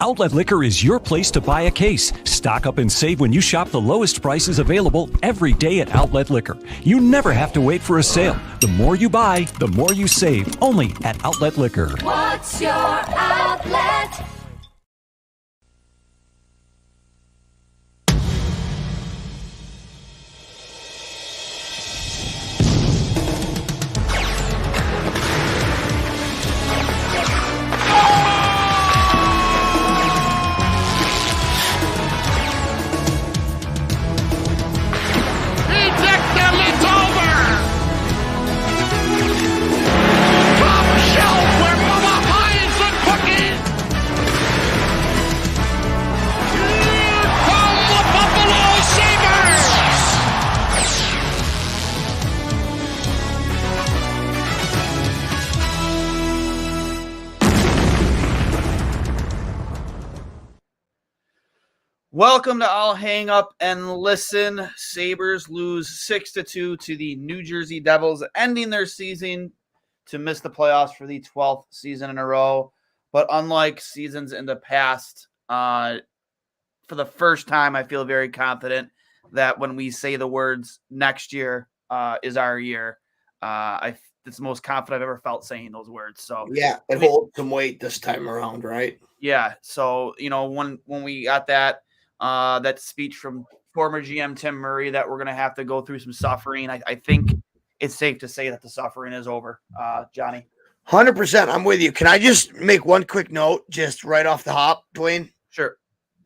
Outlet Liquor is your place to buy a case. Stock up and save when you shop the lowest prices available every day at Outlet Liquor. You never have to wait for a sale. The more you buy, the more you save. Only at Outlet Liquor. What's your outlet? Welcome to All Hang Up and Listen. Sabres lose 6-2 to the New Jersey Devils, ending their season to miss the playoffs for the 12th season in a row. But unlike seasons in the past, for the first time, I feel very confident that when we say the words next year is our year, it's the most confident I've ever felt saying those words. So yeah, it holds some weight this time around, right? Yeah. So, when we got that speech from former GM Tim Murray that we're going to have to go through some suffering, I think it's safe to say that the suffering is over, Johnny. 100%. I'm with you. Can I just make one quick note just right off the hop, Duane? Sure.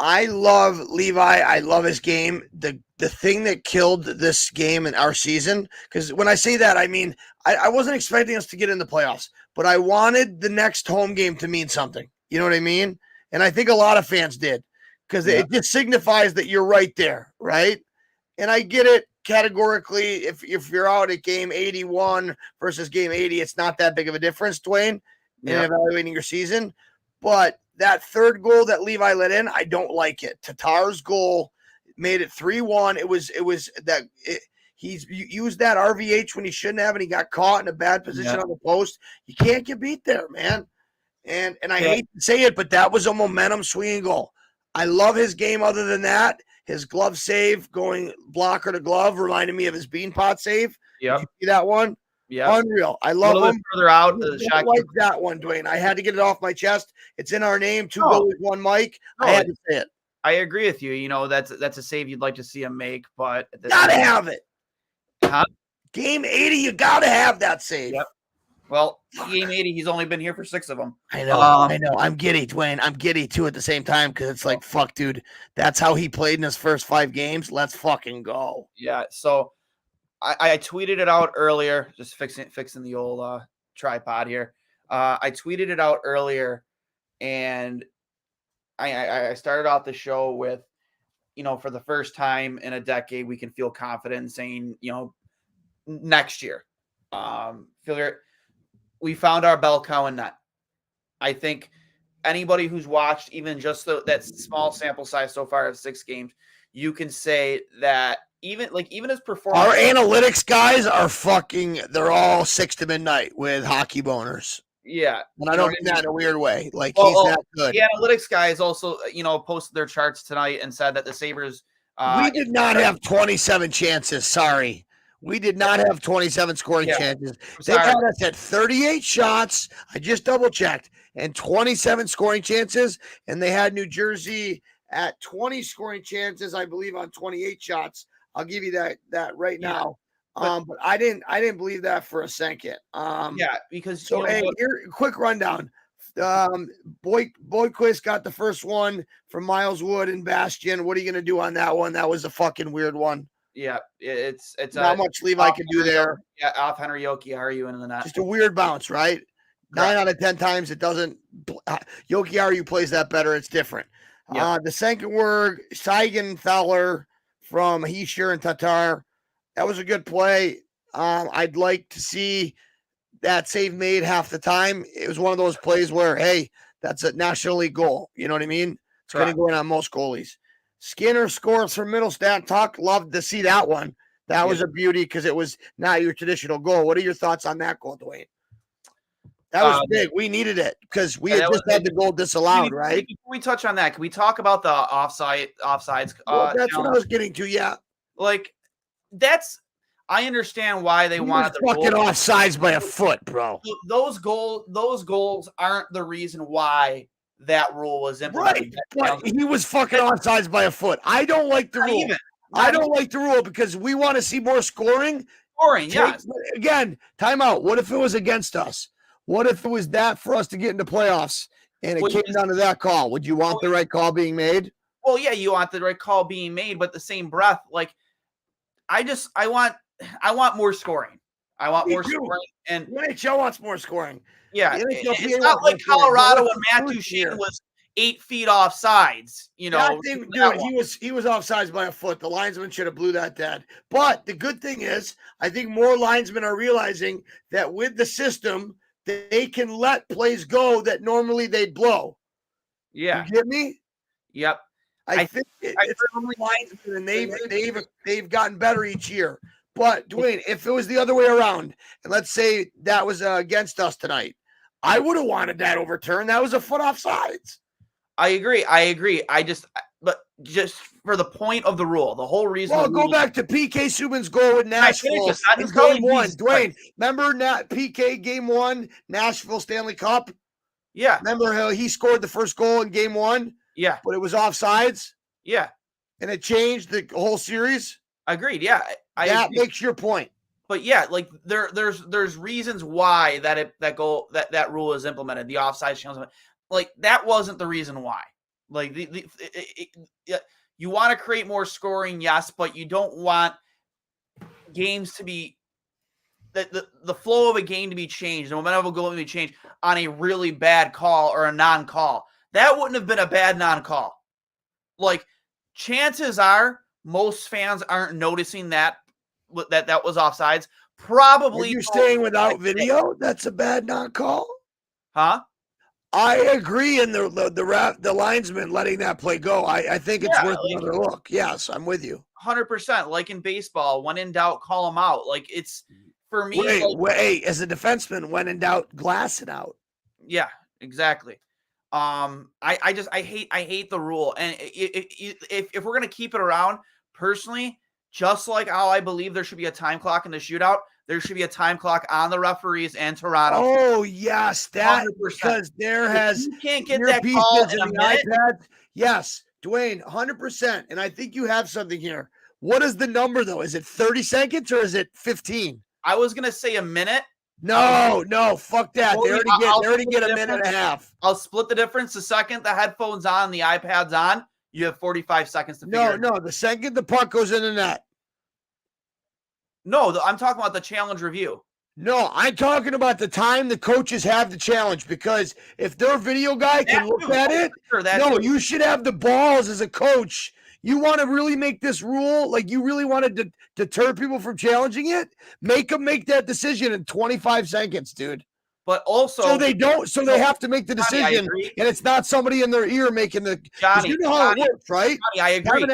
I love Levi. I love his game. The thing that killed this game in our season, because when I say that, I mean, I wasn't expecting us to get in the playoffs, but I wanted the next home game to mean something. You know what I mean? And I think a lot of fans did, because it just signifies that you're right there, right? And I get it categorically. If you're out at game 81 versus game 80, it's not that big of a difference, Duane, in evaluating your season. But that third goal that Levi let in, I don't like it. Tatar's goal made it 3-1. He's used that RVH when he shouldn't have, and he got caught in a bad position on the post. You can't get beat there, man. And I hate to say it, but that was a momentum swinging goal. I love his game other than that. His glove save going blocker to glove reminded me of his Beanpot save. Yeah. Did you see that one? Yeah. Unreal. I love him. Further out. I like that one, Duane. I had to get it off my chest. It's in our name. 2 goals, 1 mic. I had to say it. I agree with you. That's a save you'd like to see him make, but gotta have it. Huh? Game 80, you gotta have that save. Yep. Well, game 80, he's only been here for 6 of them. I know. I know. I'm giddy, Duane. I'm giddy too at the same time, because it's like, fuck, dude. That's how he played in his first 5 games. Let's fucking go. Yeah. So I tweeted it out earlier, just fixing the old tripod here. I tweeted it out earlier, and I started off the show with, for the first time in a decade, we can feel confident in saying, next year. We found our bell cow in net. I think anybody who's watched even just that small sample size so far of 6 games, you can say that even his performance. Our analytics guys are they're all 6 to midnight with hockey boners. Yeah. And I don't mean that in a weird way. Like, he's that good. The analytics guys also, posted their charts tonight and said that the Sabres. We did not have 27 chances. Sorry. We did not have 27 scoring chances. They got us at 38 shots. I just double checked, and 27 scoring chances. And they had New Jersey at 20 scoring chances, I believe, on 28 shots. I'll give you that right now. But I didn't believe that for a second. Because here, quick rundown. Boyquist got the first one from Miles Wood and Bastion. What are you going to do on that one? That was a fucking weird one. Yeah, it's not much Levi can do there. Yeah, off Henry Jokiharju into the net. Just a weird bounce, right? 9 out of 10 times it doesn't. Jokiharju plays that better. It's different. The second word, Seigenthaler from Hischier and Tatar. That was a good play. I'd like to see that save made half the time. It was one of those plays where, hey, that's a National League goal. You know what I mean? It's going to go in on most goalies. Skinner scores for Middlestat. Loved to see that one. That was a beauty because it was not your traditional goal. What are your thoughts on that goal, Duane? That was big. We needed it because we had just had the goal disallowed, right? Before we touch on that, can we talk about the offsides? Well, that's what I challenge? was getting to. Yeah, Like I understand why they he wanted was the fucking rule. offsides by a foot, bro. Those goals aren't the reason why that rule was implemented. Right, but he was fucking offsides by a foot. I don't like the rule. I don't like the rule because we want to see more scoring. Yes. Again, timeout. What if it was against us? What if it was that for us to get into playoffs and it came down to that call? Would you want the right call being made? Well, yeah, you want the right call being made, but the same breath, like I want more scoring. I want more scoring, and the NHL wants more scoring. Yeah, it's not like Colorado when Matthew Sheehan was 8 feet off sides. You know, I think, dude, he was offsides by a foot. The linesman should have blew that dead. But the good thing is, I think more linesmen are realizing that with the system, they can let plays go that normally they'd blow. Yeah, you get me? Yep. I think it's only linesmen, and they've gotten better each year. But Duane, if it was the other way around, and let's say that was against us tonight, I would have wanted that overturned. That was a foot offsides. I agree. But just for the point of the rule, the whole reason. Well, go back to PK Subban's goal with Nashville in game one. Duane, remember PK game one, Nashville Stanley Cup? Yeah. Remember how he scored the first goal in game one? Yeah. But it was offsides? Yeah. And it changed the whole series? Agreed. Yeah. That makes your point. But yeah, like there's reasons why that rule is implemented. The offside challenge, like that wasn't the reason why. Like you want to create more scoring, yes, but you don't want games to be the flow of a game to be changed, the momentum of a goal to be changed on a really bad call or a non-call. That wouldn't have been a bad non-call. Like chances are most fans aren't noticing that was offsides. Probably. Are you saying without video, that's a bad non-call? Huh? I agree in the linesman letting that play go. I think it's worth another look. Yes, I'm with you. 100%. Like in baseball, when in doubt, call them out. Like it's for me. Wait, as a defenseman, when in doubt, glass it out. Yeah, exactly. I hate the rule, and if we're gonna keep it around, personally, just like how I believe there should be a time clock in the shootout, there should be a time clock on the referees and Toronto. Oh yes, that 100%. Because there has you can't get that call in a minute. iPad. Yes, Duane, 100%. And I think you have something here. What is the number though? Is it 30 seconds or is it 15? I was gonna say a minute. No, fuck that. They already get a minute and a half. I'll split the difference. The second the headphones on, the iPad's on, you have 45 seconds to figure it out. No, the second the puck goes in the net. No, I'm talking about the challenge review. No, I'm talking about the time the coaches have the challenge, because if their video guy can look at it, you should have the balls as a coach. You want to really make this rule, like you really want to deter people from challenging it, make them make that decision in 25 seconds, dude. But also, so they have to make the decision, and it's not somebody in their ear making the. Johnny, you know how it works, right? Johnny, I agree.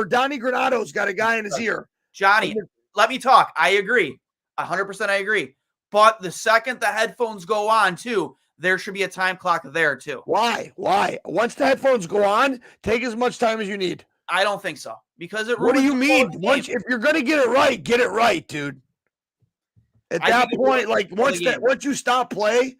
Donnie Granado's got a guy in his ear. Johnny, let me talk. I agree. 100% I agree. But the second the headphones go on, too, there should be a time clock there, too. Why? Once the headphones go on, take as much time as you need. I don't think so. Because what do you mean? If you're going to get it right, dude. At that point, like once you stop play,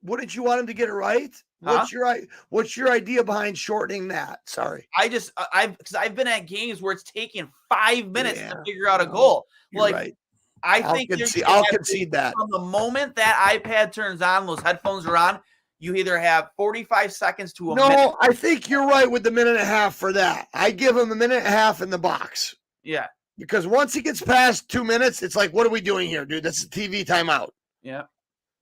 wouldn't you want him to get it right? What's your idea behind shortening that? Sorry. Because I've been at games where it's taking 5 minutes to figure out a goal. Like right. I'll concede that. From the moment that iPad turns on, those headphones are on, you either have 45 seconds to a minute. No, I think you're right with the minute and a half for that. I give him a minute and a half in the box. Yeah. Because once it gets past 2 minutes, it's like, what are we doing here, dude? That's a TV timeout. Yeah,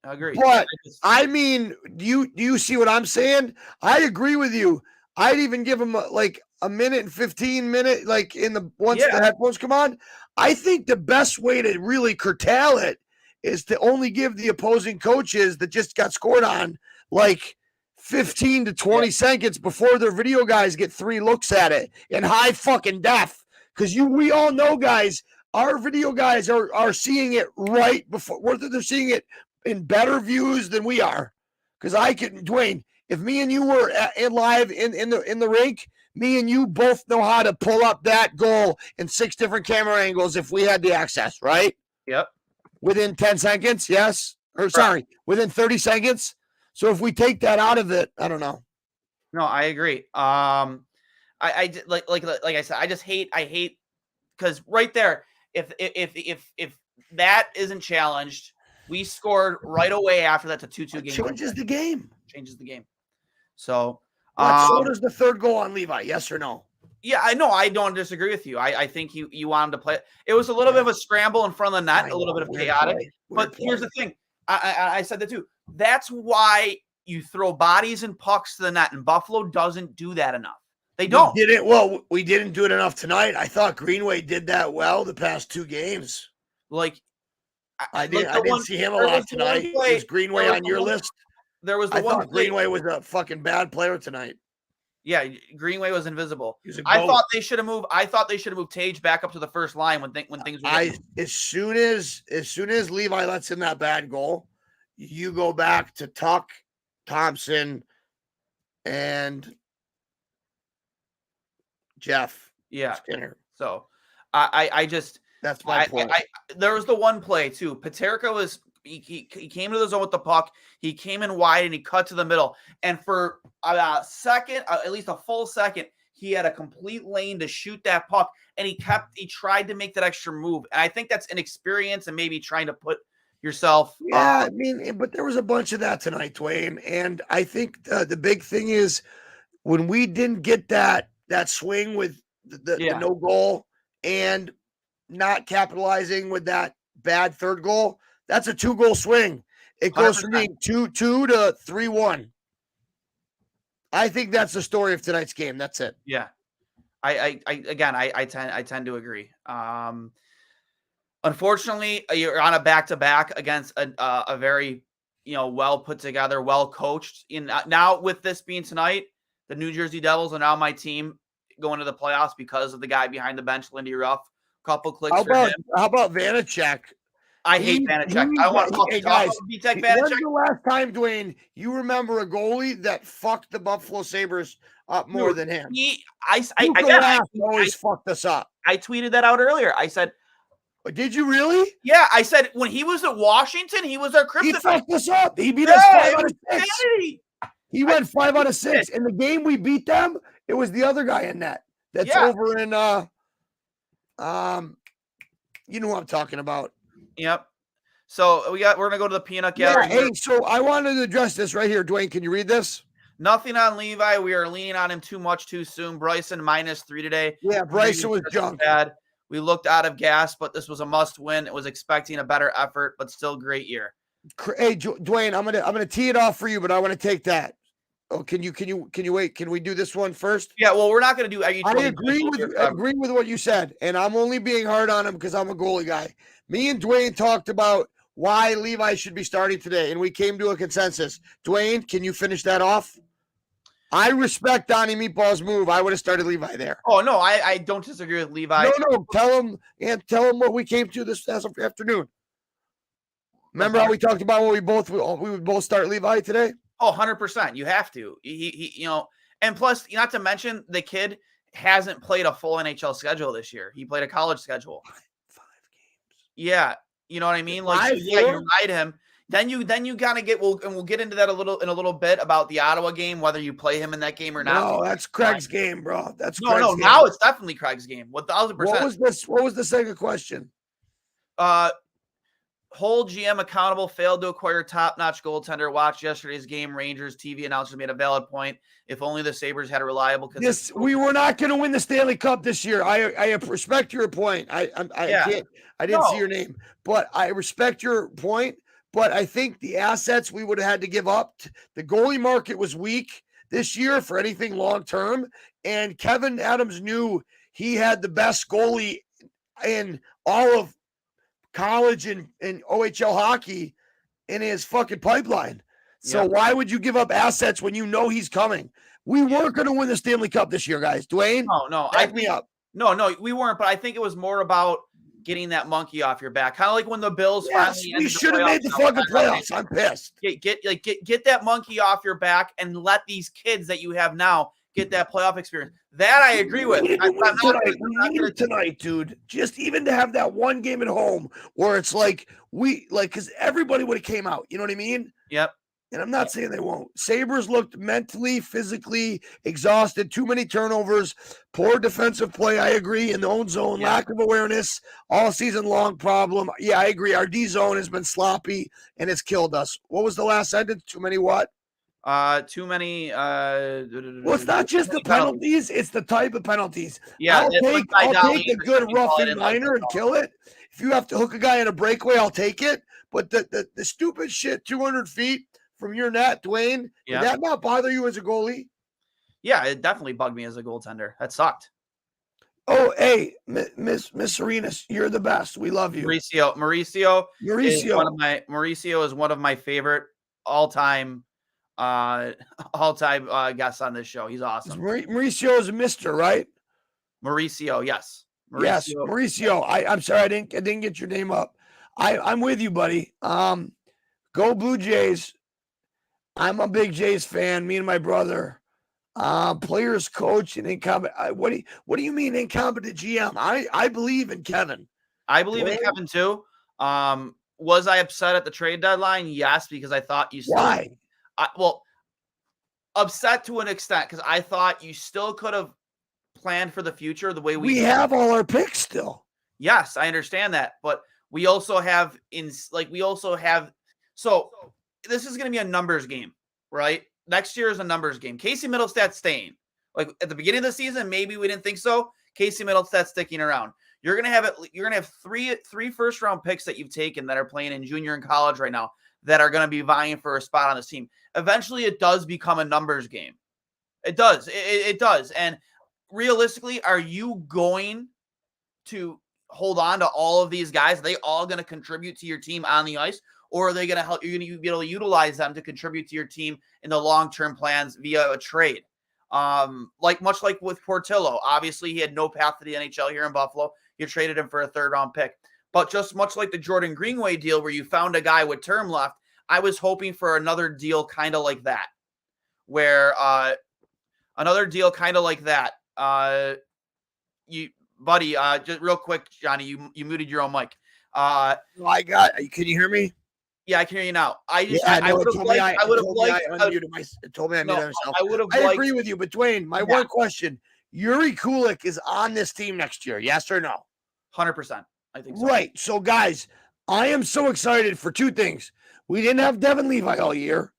I agree. But I mean, do you see what I'm saying? I agree with you. I'd even give him like a minute and 15 minutes, like once the headphones come on. I think the best way to really curtail it is to only give the opposing coaches that just got scored on like 15 to 20 seconds before their video guys get 3 looks at it in high fucking def. Because we all know, guys, our video guys are seeing it right before, whether they're seeing it in better views than we are. Because Dwayne, if me and you were live in the rink, me and you both know how to pull up that goal in 6 different camera angles if we had the access, right? Yep. Within 10 seconds, yes? Or sorry, within 30 seconds. So if we take that out of it, I don't know. No, I agree. I like I said, I hate because right there, if that isn't challenged, we scored right away after that to 2-2 game. Changes the game. Changes the game. So, so does the third goal on Levi? Yes or no? Yeah, I know. I don't disagree with you. I think you want him to play. It was a little bit of a scramble in front of the net, a little bit of chaotic. But here's the thing. I said that too. That's why you throw bodies and pucks to the net, and Buffalo doesn't do that enough. They don't. We didn't do it enough tonight. I thought Greenway did that well the past 2 games. Like I didn't see him a lot tonight. Was Greenway on your list? There was I thought Greenway was a fucking bad player tonight. Yeah, Greenway was invisible. I thought they should have moved. I thought they should have moved Tage back up to the first line when things were. As soon as Levi lets in that bad goal, you go back to Tuck, Thompson, and Jeff. Yeah. Skinner. So I just that's my point. There was the one play too. Paterka was he came to the zone with the puck. He came in wide and he cut to the middle. And for a second, at least a full second, he had a complete lane to shoot that puck. And he tried to make that extra move. And I think that's inexperience and maybe trying to put yourself. Yeah, I mean, but there was a bunch of that tonight, Duane. And I think the big thing is when we didn't get that swing with the no goal and not capitalizing with that bad third goal. That's a 2-goal swing. It goes 100%. From being 2-2 to 3-1. I think that's the story of tonight's game. That's it. Yeah. I tend to agree. Unfortunately, you're on a back-to-back against a very, well put together, well coached. Now with this being tonight, the New Jersey Devils are now my team going to the playoffs because of the guy behind the bench, Lindy Ruff. Couple clicks for him. How about Vanacek? I hate Vanacek. I want to talk about Vanacek. When's the last time, Duane, you remember a goalie that fucked the Buffalo Sabres up more than him? I always fucked us up. I tweeted that out earlier. I said, did you really? Yeah, I said when he was at Washington, he was our kryptonite. He fucked us up. He beat us 5 out of 6. He went 5 out of 6. In the game we beat them, it was the other guy in net. That's over in you know what I'm talking about. Yep. So we're gonna go to the peanut gallery. Yeah, hey, so I wanted to address this right here. Duane, can you read this? Nothing on Levi. We are leaning on him too much too soon. Bryson -3 today. Yeah, Bryson was junk. Bad. We looked out of gas, but this was a must win. It was expecting a better effort, but still great year. Hey, Duane, I'm gonna tee it off for you, but I want to take that. Oh, can you wait? Can we do this one first? Yeah, well, we're not going to do. I agree with what you said, and I'm only being hard on him because I'm a goalie guy. Me and Duane talked about why Levi should be starting today, and we came to a consensus. Duane, can you finish that off? I respect Donnie Meatball's move. I would have started Levi there. Oh no, I don't disagree with Levi. No, tell him what we came to this afternoon. Remember how we talked about when we would both start Levi today? Oh, 100%. You have to. He and plus, not to mention, the kid hasn't played a full NHL schedule this year. He played a college schedule. 5 games. Yeah, you know what I mean. Like, you ride him. Then you gotta get. We'll get into that in a little bit about the Ottawa game, whether you play him in that game or not. No, that's Craig's game, bro. That's Craig's game. Now it's definitely Craig's game. 1,000%. What was the second question? Hold GM accountable, failed to acquire top-notch goaltender. Watch yesterday's game. Rangers TV announcers made a valid point. If only the Sabres had a reliable. We were not going to win the Stanley Cup this year. I respect your point. I didn't see your name, but I respect your point. But I think the assets we would have had to give up. The goalie market was weak this year for anything long-term, and Kevin Adams knew he had the best goalie in all of college and OHL hockey in his fucking pipeline. So why would you give up assets when you know he's coming? We weren't going to win the Stanley Cup this year, guys. Duane? No. Back me up. No, we weren't. But I think it was more about getting that monkey off your back. Kind of like when the Bills finally we should have made the fucking playoffs. I'm pissed. Get that monkey off your back and let these kids that you have now get that playoff experience. That I agree with. We need it tonight, dude. Just even to have that one game at home where it's because everybody would have came out. You know what I mean? Yep. And I'm not saying they won't. Sabres looked mentally, physically exhausted. Too many turnovers. Poor defensive play. I agree. In the own zone. Lack of awareness. All season long problem. Yeah, I agree. Our D zone has been sloppy and it's killed us. What was the last sentence? Too many what? Too many. Well, it's not just the penalties; it's the type of penalties. Yeah, I'll take a good roughing minor and kill it. If you have to hook a guy in a breakaway, I'll take it. But the stupid shit, 200 feet from your net, Duane, did that not bother you as a goalie? Yeah, it definitely bugged me as a goaltender. That sucked. Oh, hey, Miss Arenas, you're the best. We love you, Mauricio is one of my favorite all-time guests on this show. He's awesome. Mauricio is a Mr., right? Mauricio, yes. Yes, Mauricio. I'm sorry, I didn't get your name up. I'm with you, buddy. Go Blue Jays. I'm a big Jays fan. Me and my brother. Players coach and incompetent. What do you mean incompetent GM? I believe in Kevin. I believe in Kevin too. Was I upset at the trade deadline? Yes, because I thought you still. Why? Upset to an extent because I thought you still could have planned for the future the way we have all our picks still. Yes, I understand that, but we also have so this is going to be a numbers game, right? Next year is a numbers game. Casey Middlestad's staying. Like at the beginning of the season, maybe we didn't think so. Casey Middlestad's sticking around. You're gonna have three first round picks that you've taken that are playing in junior and college right now that are going to be vying for a spot on this team. Eventually, it does become a numbers game. It does. It does. And realistically, are you going to hold on to all of these guys? Are they all going to contribute to your team on the ice? Or are they going to help? You're going to be able to utilize them to contribute to your team in the long-term plans via a trade. Much like with Portillo. Obviously, he had no path to the NHL here in Buffalo. You traded him for a third-round pick. But just much like the Jordan Greenway deal where you found a guy with term left, I was hoping for another deal kind of like that. Just real quick, Johnny, you muted your own mic. Can you hear me? Yeah, I can hear you now. I agree with you, but Duane, one question. Yuri Kulik is on this team next year, yes or no? 100%. I think so. Right. So, guys, I am so excited for two things. We didn't have Devin Levi all year.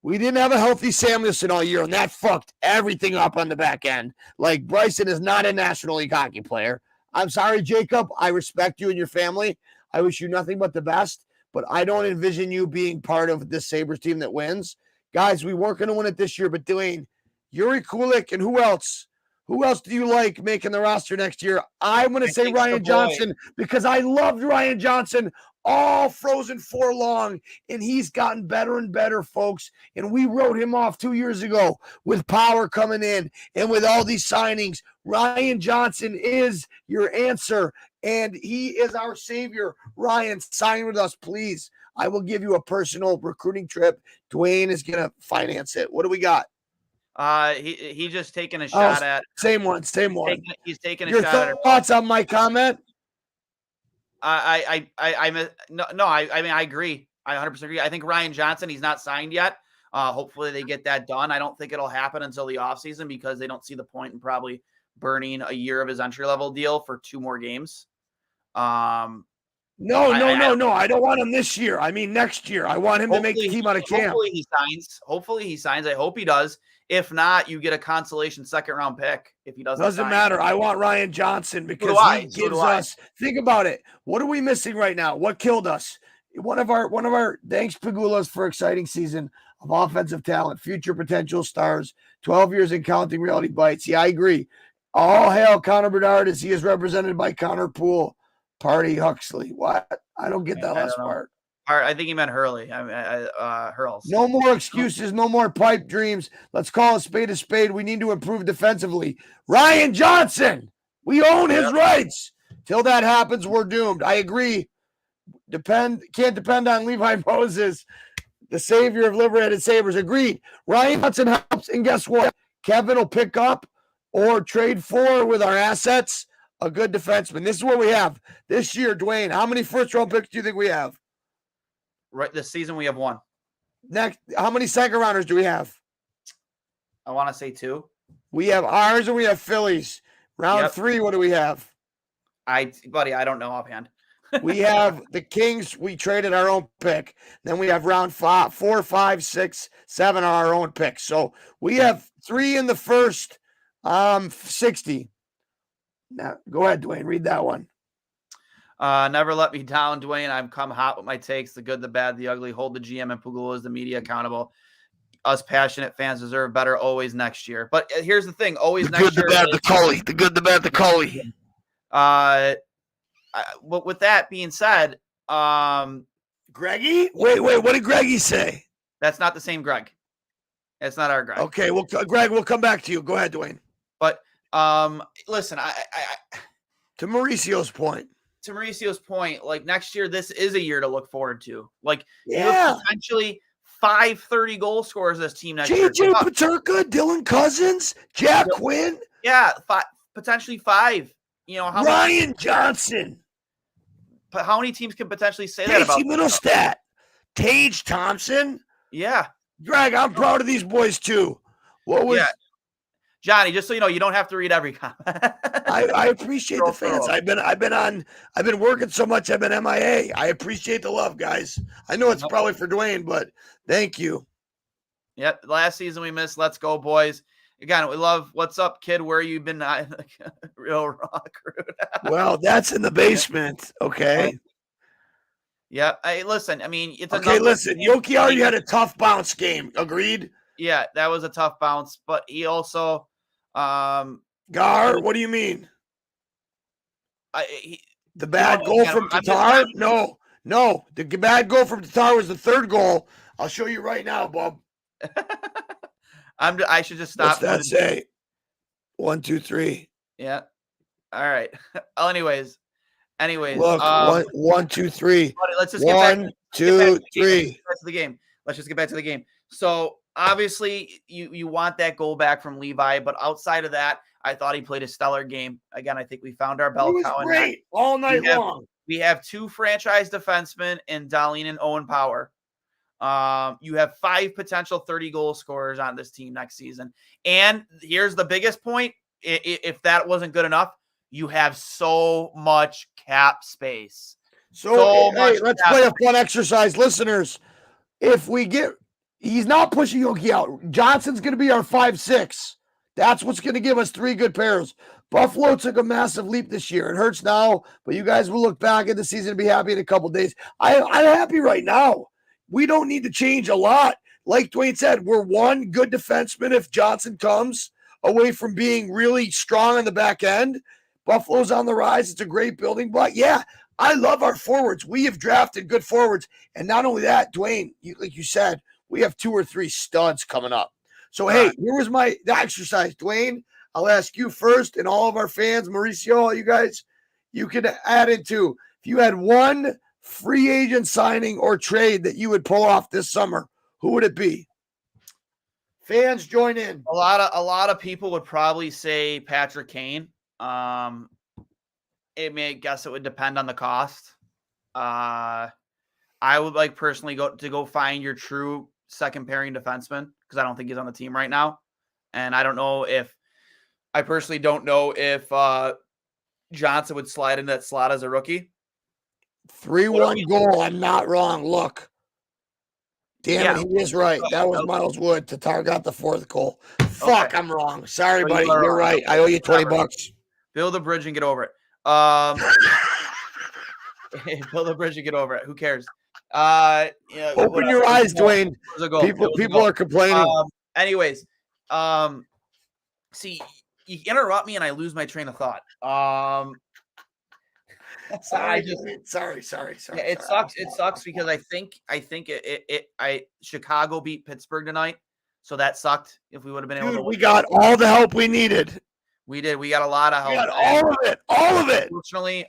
We didn't have a healthy Samuelson all year, and that fucked everything up on the back end. Like, Bryson is not a National League hockey player. I'm sorry, Jacob. I respect you and your family. I wish you nothing but the best, but I don't envision you being part of this Sabres team that wins. Guys, we weren't going to win it this year, but Duane, Yuri Kulik, and who else? Who else do you like making the roster next year? I'm going to say Ryan Johnson because I loved Ryan Johnson all Frozen 4 long, and he's gotten better and better, folks. And we wrote him off 2 years ago with Power coming in and with all these signings. Ryan Johnson is your answer, and he is our savior. Ryan, sign with us, please. I will give you a personal recruiting trip. Duane is going to finance it. What do we got? He just taking a shot at same one. He's taking a your shot at thoughts on my comment. I agree. I 100% agree. I think Ryan Johnson, he's not signed yet. Hopefully they get that done. I don't think it'll happen until the offseason because they don't see the point in probably burning a year of his entry level deal for 2 more games. No. I don't want him this year. I mean next year. I want him to make the team out of camp. Hopefully he signs. I hope he does. If not, you get a consolation second-round pick if he doesn't. Doesn't matter. I want Ryan Johnson because he gives us. Think about it. What are we missing right now? What killed us? One of our thanks Pagulas for exciting season of offensive talent, future potential stars, 12 years in counting. Reality bites. Yeah, I agree. All hail Connor Bedard as he is represented by Connor Poole, Party Huxley. What? I don't get that last part. I think he meant Hurley. Hurls. No more excuses. No more pipe dreams. Let's call a spade a spade. We need to improve defensively. Ryan Johnson. We own his rights. Till that happens, we're doomed. I agree. Can't depend on Levi Moses, the savior of liberated Sabres. Agreed. Ryan Hudson helps, and guess what? Kevin will pick up or trade for with our assets a good defenseman. This is what we have this year, Duane. How many first-round picks do you think we have? Right, this season we have 1. Next, how many second-rounders do we have? I want to say 2. We have ours and we have Phillies. Round 3, what do we have? Buddy, I don't know offhand. We have the Kings. We traded our own pick. Then we have round 4, 5, 6, 7 are our own picks. So we have 3 in the first 60. Now, go ahead, Duane. Read that one. Never let me down, Duane. I've come hot with my takes, the good, the bad, the ugly. Hold the GM and Pugalas, the media accountable. Us passionate fans deserve better always next year. But here's the thing. Always the next good, year. The bad, the Cully. The good, the bad, the Cully. With that being said, Greggy? Wait, what did Greggy say? That's not the same Greg. It's not our Greg. Okay, well, Greg, we'll come back to you. Go ahead, Duane. But listen, to Mauricio's point, like next year, this is a year to look forward to. Like, potentially 5 30-goal scorers this team next year. JJ Peterka, Dylan Cousins, Jack Quinn. Yeah, potentially 5. You know, Ryan Johnson. But how many teams can potentially say that about? Casey Middlestat, Tage Thompson. Yeah, Greg, I'm proud of these boys too. Johnny? Just so you know, you don't have to read every comment. I appreciate the fans. I've been working so much. I've been MIA. I appreciate the love, guys. I know it's probably for Duane, but thank you. Yep. Last season we missed. Let's go, boys. Again, we love what's up, kid. Where you been? Real rock. Well, that's in the basement. Okay. Yeah. Hey, listen. I mean, it's okay. Listen, Yoki already had a tough bounce game. Agreed. Yeah, that was a tough bounce, but he also. Gar, what do you mean? The bad goal from Tatar? No. The bad goal from Tatar was the third goal. I'll show you right now, Bob. I should just stop. What's that say? 1, 2, 3. Yeah. All right. Anyways. Look, 1, 2, 3. Let's just 1, 2, 3. Let's just get back to the game. So obviously, you want that goal back from Levi, but outside of that, I thought he played a stellar game. Again, I think we found our bell cow. Great all night long. We have 2 franchise defensemen in Dahlin and Owen Power. You have 5 potential 30-goal scorers on this team next season. And here's the biggest point. If that wasn't good enough, you have so much cap space. Let's play a fun exercise, listeners. If we get, he's not pushing Yogi out. Johnson's going to be our 5-6. That's what's going to give us 3 good pairs. Buffalo took a massive leap this year. It hurts now, but you guys will look back at the season and be happy in a couple days. I'm happy right now. We don't need to change a lot. Like Duane said, we're 1 good defenseman if Johnson comes away from being really strong on the back end. Buffalo's on the rise. It's a great building block. Yeah, I love our forwards. We have drafted good forwards. And not only that, Duane, like you said, we have 2 or 3 studs coming up. So, hey, here was the exercise. Duane, I'll ask you first, and all of our fans, Mauricio, all you guys, you can add into. If you had 1 free agent signing or trade that you would pull off this summer, who would it be? Fans, join in. A lot of people would probably say Patrick Kane. Guess it would depend on the cost. I would personally go find your true second pairing defenseman because I don't think he's on the team right now. And I personally don't know if Johnson would slide into that slot as a rookie. 3-1 goal. I'm not wrong. Look. Damn it, he is right. That was Miles Wood. Tatar got the 4th goal. Fuck, okay. I'm wrong. Sorry, buddy. You're right. I owe you $20. Build a bridge and get over it. Build a bridge and get over it. Who cares? Open your eyes, Duane. People are complaining. Anyways, see, you interrupt me and I lose my train of thought. Sorry. It sucks. It sucks because I think Chicago beat Pittsburgh tonight, so that sucked. If we would have been able to, we got all the help we needed. We did. We got a lot of We help. got all of it. All of it.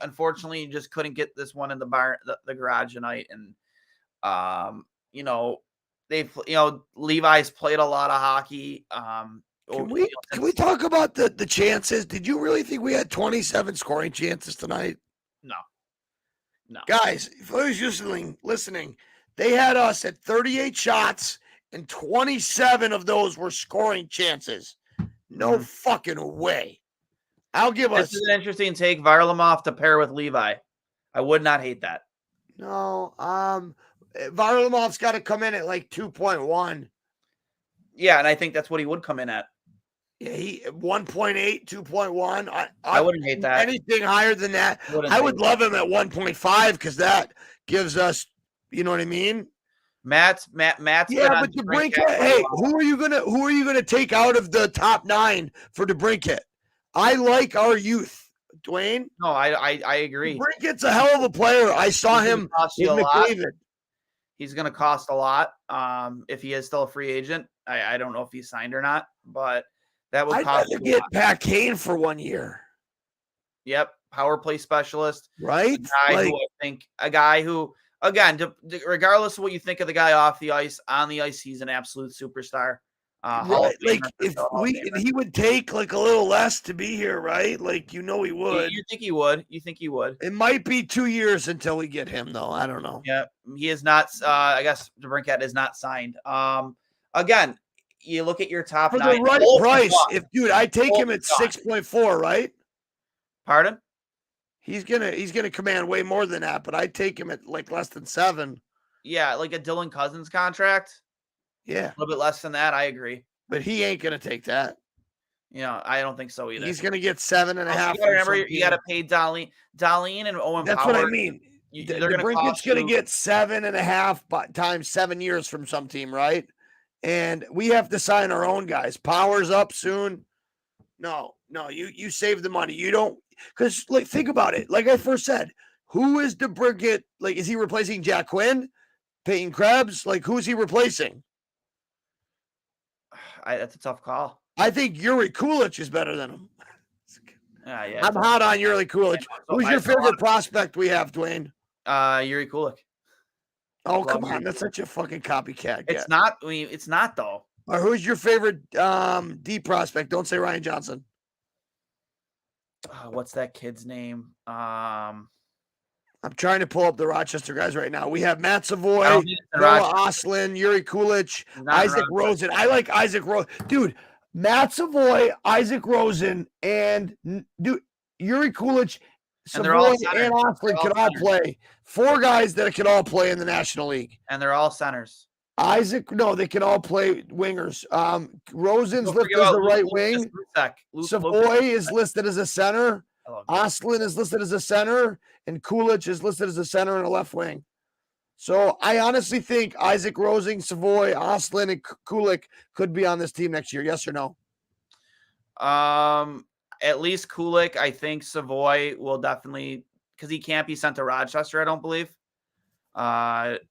Unfortunately, you just couldn't get this one in the garage tonight. And you know, Levi's played a lot of hockey. Can we talk about the chances? Did you really think we had 27 scoring chances tonight? No. Guys, if I was just listening, they had us at 38 shots, and 27 of those were scoring chances. No fucking way. I'll give us. This is an interesting take. Varlamov to pair with Levi. I would not hate that. No, Varlamov's got to come in at like 2.1. Yeah, and I think that's what he would come in at. Yeah, he 1.8, 2.1. I wouldn't hate that. Anything higher than that, I would love him at 1.5 because that gives us, you know what I mean? Matt's. Yeah, but DeBrincat. Hey, who are you gonna take out of the top 9 for DeBrincat? I like our youth, Duane. No, I agree. DeBrincat's a hell of a player. I saw him with McDavid. He's going to cost a lot if he is still a free agent. I don't know if he's signed or not, but that would cost. I'd rather get Pat Kane for 1 year. Yep, power play specialist, right? A guy who, again, regardless of what you think of the guy off the ice, on the ice, he's an absolute superstar. Right. Like if he would take like a little less to be here, right? Like he would. You think he would? It might be 2 years until we get him, though. I don't know. Yeah, he is not. I guess DeBrincat is not signed. Again, you look at your top for 9 the right price. I take him at 6.4, right? Pardon? He's gonna command way more than that, but I take him at like less than 7. Yeah, like a Dylan Cousins contract. Yeah, a little bit less than that. I agree, but he ain't gonna take that. I don't think so either. He's gonna get 7.5. Remember, you got to pay Darlene and Owen. That's Power. What I mean. DeBrincat's gonna get 7.5 times 7 years from some team, right? And we have to sign our own guys. Power's up soon. No, you save the money. You don't, because like think about it. Like I first said, who is DeBrincat? Like, is he replacing Jack Quinn, Peyton Krebs? Like, who's he replacing? That's a tough call. I think Yuri Kulich is better than him. Yeah, I'm hot on Yuri Kulich. Who's your favorite prospect we have, Duane? Yuri Kulich. Oh, come on. That's such a fucking copycat. It's not. It's not, though. Or who's your favorite D prospect? Don't say Ryan Johnson. What's that kid's name? I'm trying to pull up the Rochester guys right now. We have Matt Savoy, Noah Oslin, Yuri Kulich, Isaac Rosen. I like Isaac Rosen. Dude, Matt Savoy, Isaac Rosen, and Yuri Kulich, Savoy, and Oslin could all play. 4 guys that could all play in the National League. And they're all centers. They can all play wingers. Rosen's listed as the right wing. Savoy is listed as a center. Oslin is listed as a center, and Kulich is listed as a center and a left wing. So I honestly think Isaac Rosen, Savoy, Oslin, and Kulich could be on this team next year. Yes or no? At least Kulich. I think Savoy will definitely, because he can't be sent to Rochester, I don't believe. As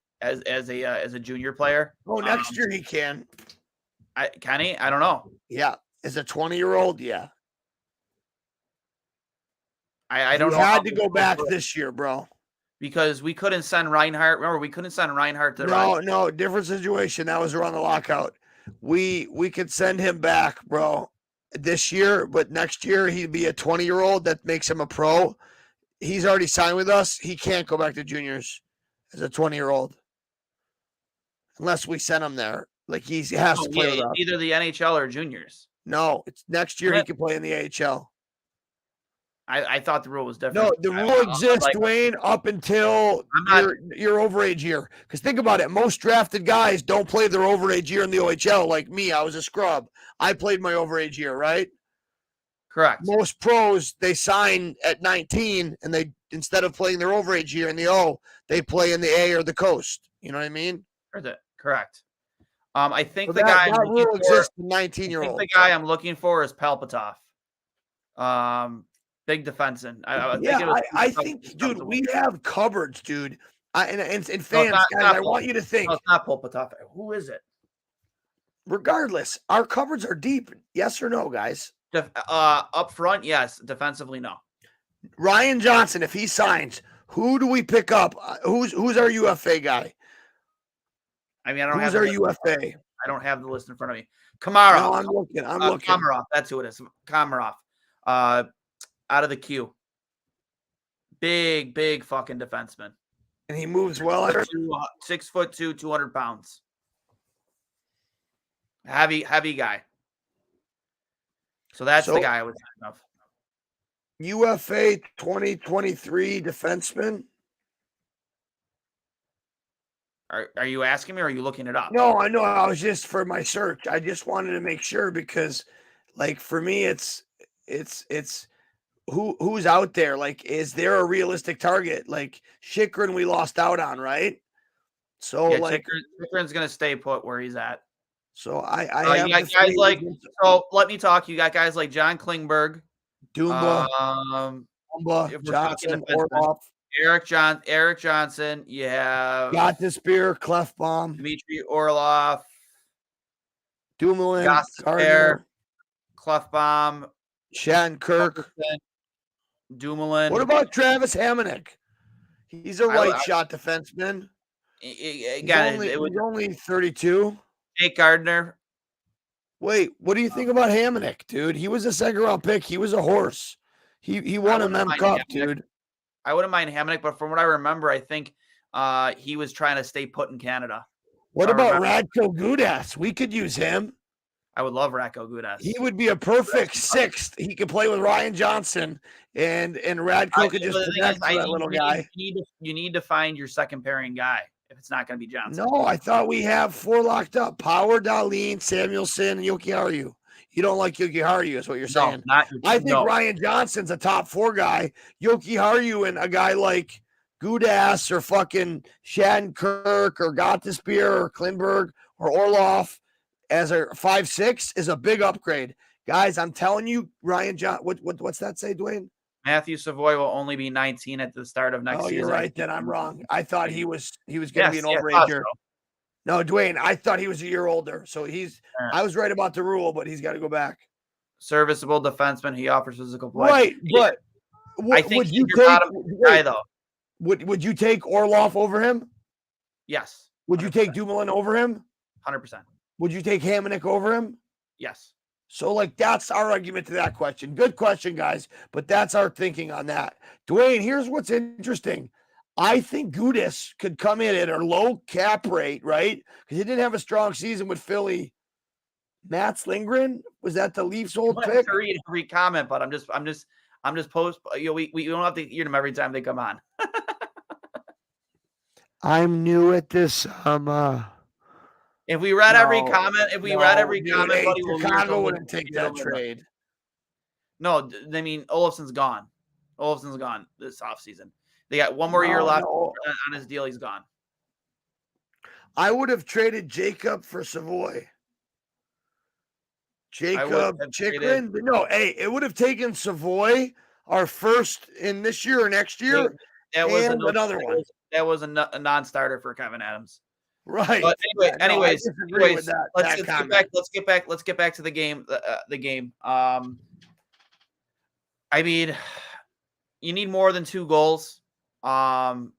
a junior player. Oh, next year he can. Can he? I don't know. Yeah, as a 20-year-old, yeah. I don't know. He had to go back this year, bro. Because we couldn't send Reinhardt. Remember, we couldn't send Reinhardt to No, different situation. That was around the lockout. We could send him back, bro, this year, but next year he'd be a 20-year-old. That makes him a pro. He's already signed with us. He can't go back to juniors as a 20-year-old. Unless we send him there. Like he has to play with us. Either the NHL or juniors. No, it's next year he can play in the AHL. I thought the rule was different. No, the rule exists, Duane, up until your overage year. Because think about it. Most drafted guys don't play their overage year in the OHL. Like me, I was a scrub. I played my overage year, right? Correct. Most pros, they sign at 19, and they instead of playing their overage year in the O, they play in the A or the coast. You know what I mean? Correct. I think the guy that rule exists for 19-year-olds. The guy I'm looking for is Palpatov. Big defenseman. I think, dude, we have cupboards, dude. And fans, guys, I want you to think. No, it's not Palpatov. Who is it? Regardless, our cupboards are deep. Yes or no, guys? Up front, yes. Defensively, no. Ryan Johnson, if he signs, who do we pick up? Who's our UFA guy? I mean, I don't Who's have our the list. UFA? I don't have the list in front of me. Komarov. No, I'm looking. Komarov. That's who it is. Komarov. Out of the queue. Big fucking defenseman. And he moves well. 6'2", 200 pounds. Heavy guy. So that's the guy I was thinking of. UFA 2023 defenseman. Are you asking me or are you looking it up? No, I know. I was just for my search. I just wanted to make sure because, like, for me, it's who's out there. Like, is there a realistic target? Like Chychrun, we lost out on, right? So yeah, like, Chychrun's gonna stay put where he's at. So I have you got guys like. So let me talk. You got guys like John Klingberg, Dumba, Johnson, Orloff, Eric Johnson. You have Gottesbeer, Clefbaum, Dmitry Orlov, Dumoulin, Gardner, Clefbaum, Shattenkirk, Dumoulin. What about Travis Hamonic? He's a right shot defenseman. Again, he's only 32. Jake Gardner. Wait, what do you think about Hamonic, dude? He was a second round pick. He was a horse. He won a Mem Cup, dude. I wouldn't mind Hamonic, but from what I remember, I think he was trying to stay put in Canada. What about Radko Gudas? We could use him. I would love Radko Gudas. He would be a perfect sixth. He could play with Ryan Johnson, and Radko could just connect to that little guy. You need to find your second pairing guy if it's not going to be Johnson. No, I thought we have 4 locked up. Power, Dahlin, Samuelson, and Jokiharju. You don't like Jokiharju is what you're saying. I think Ryan Johnson's a top 4 guy. Jokiharju and a guy like Gudas or fucking Shattenkirk or Gottesbeer or Klingberg or Orloff as a 5'6" is a big upgrade. Guys, I'm telling you, Ryan what's that say, Duane? Matthew Savoy will only be 19 at the start of next season. You're right. Then I'm wrong. I thought he was going to be an overager. No, Duane, I thought he was a year older. So I was right about the rule, but he's got to go back. Serviceable defenseman. He offers physical play. Right, but I think would you take guy though? Would you take Orloff over him? Yes. 100%. Would you take Dumoulin over him? 100%. Would you take Hamonic over him? Yes. So, like, that's our argument to that question. Good question, guys, but that's our thinking on that. Duane, here's what's interesting. I think Gudas could come in at a low cap rate, right? Because he didn't have a strong season with Philly. Mats Lindgren, was that the Leafs' old pick? To read comment, but I'm just post. We don't have to hear them every time they come on. I'm new at this. If we read every comment, buddy, Chicago wouldn't take that trade. No, I mean Olofsson's gone. Olofsson's gone this offseason. They got one more year left on his deal. He's gone. I would have traded Jacob for Savoy. Chychrun. No, hey, it would have taken Savoy, our first in this year or next year. That was another one. That was a non-starter for Kevin Adams. Right. But anyways, let's get back to the game. The game. I mean, you need more than 2 goals. In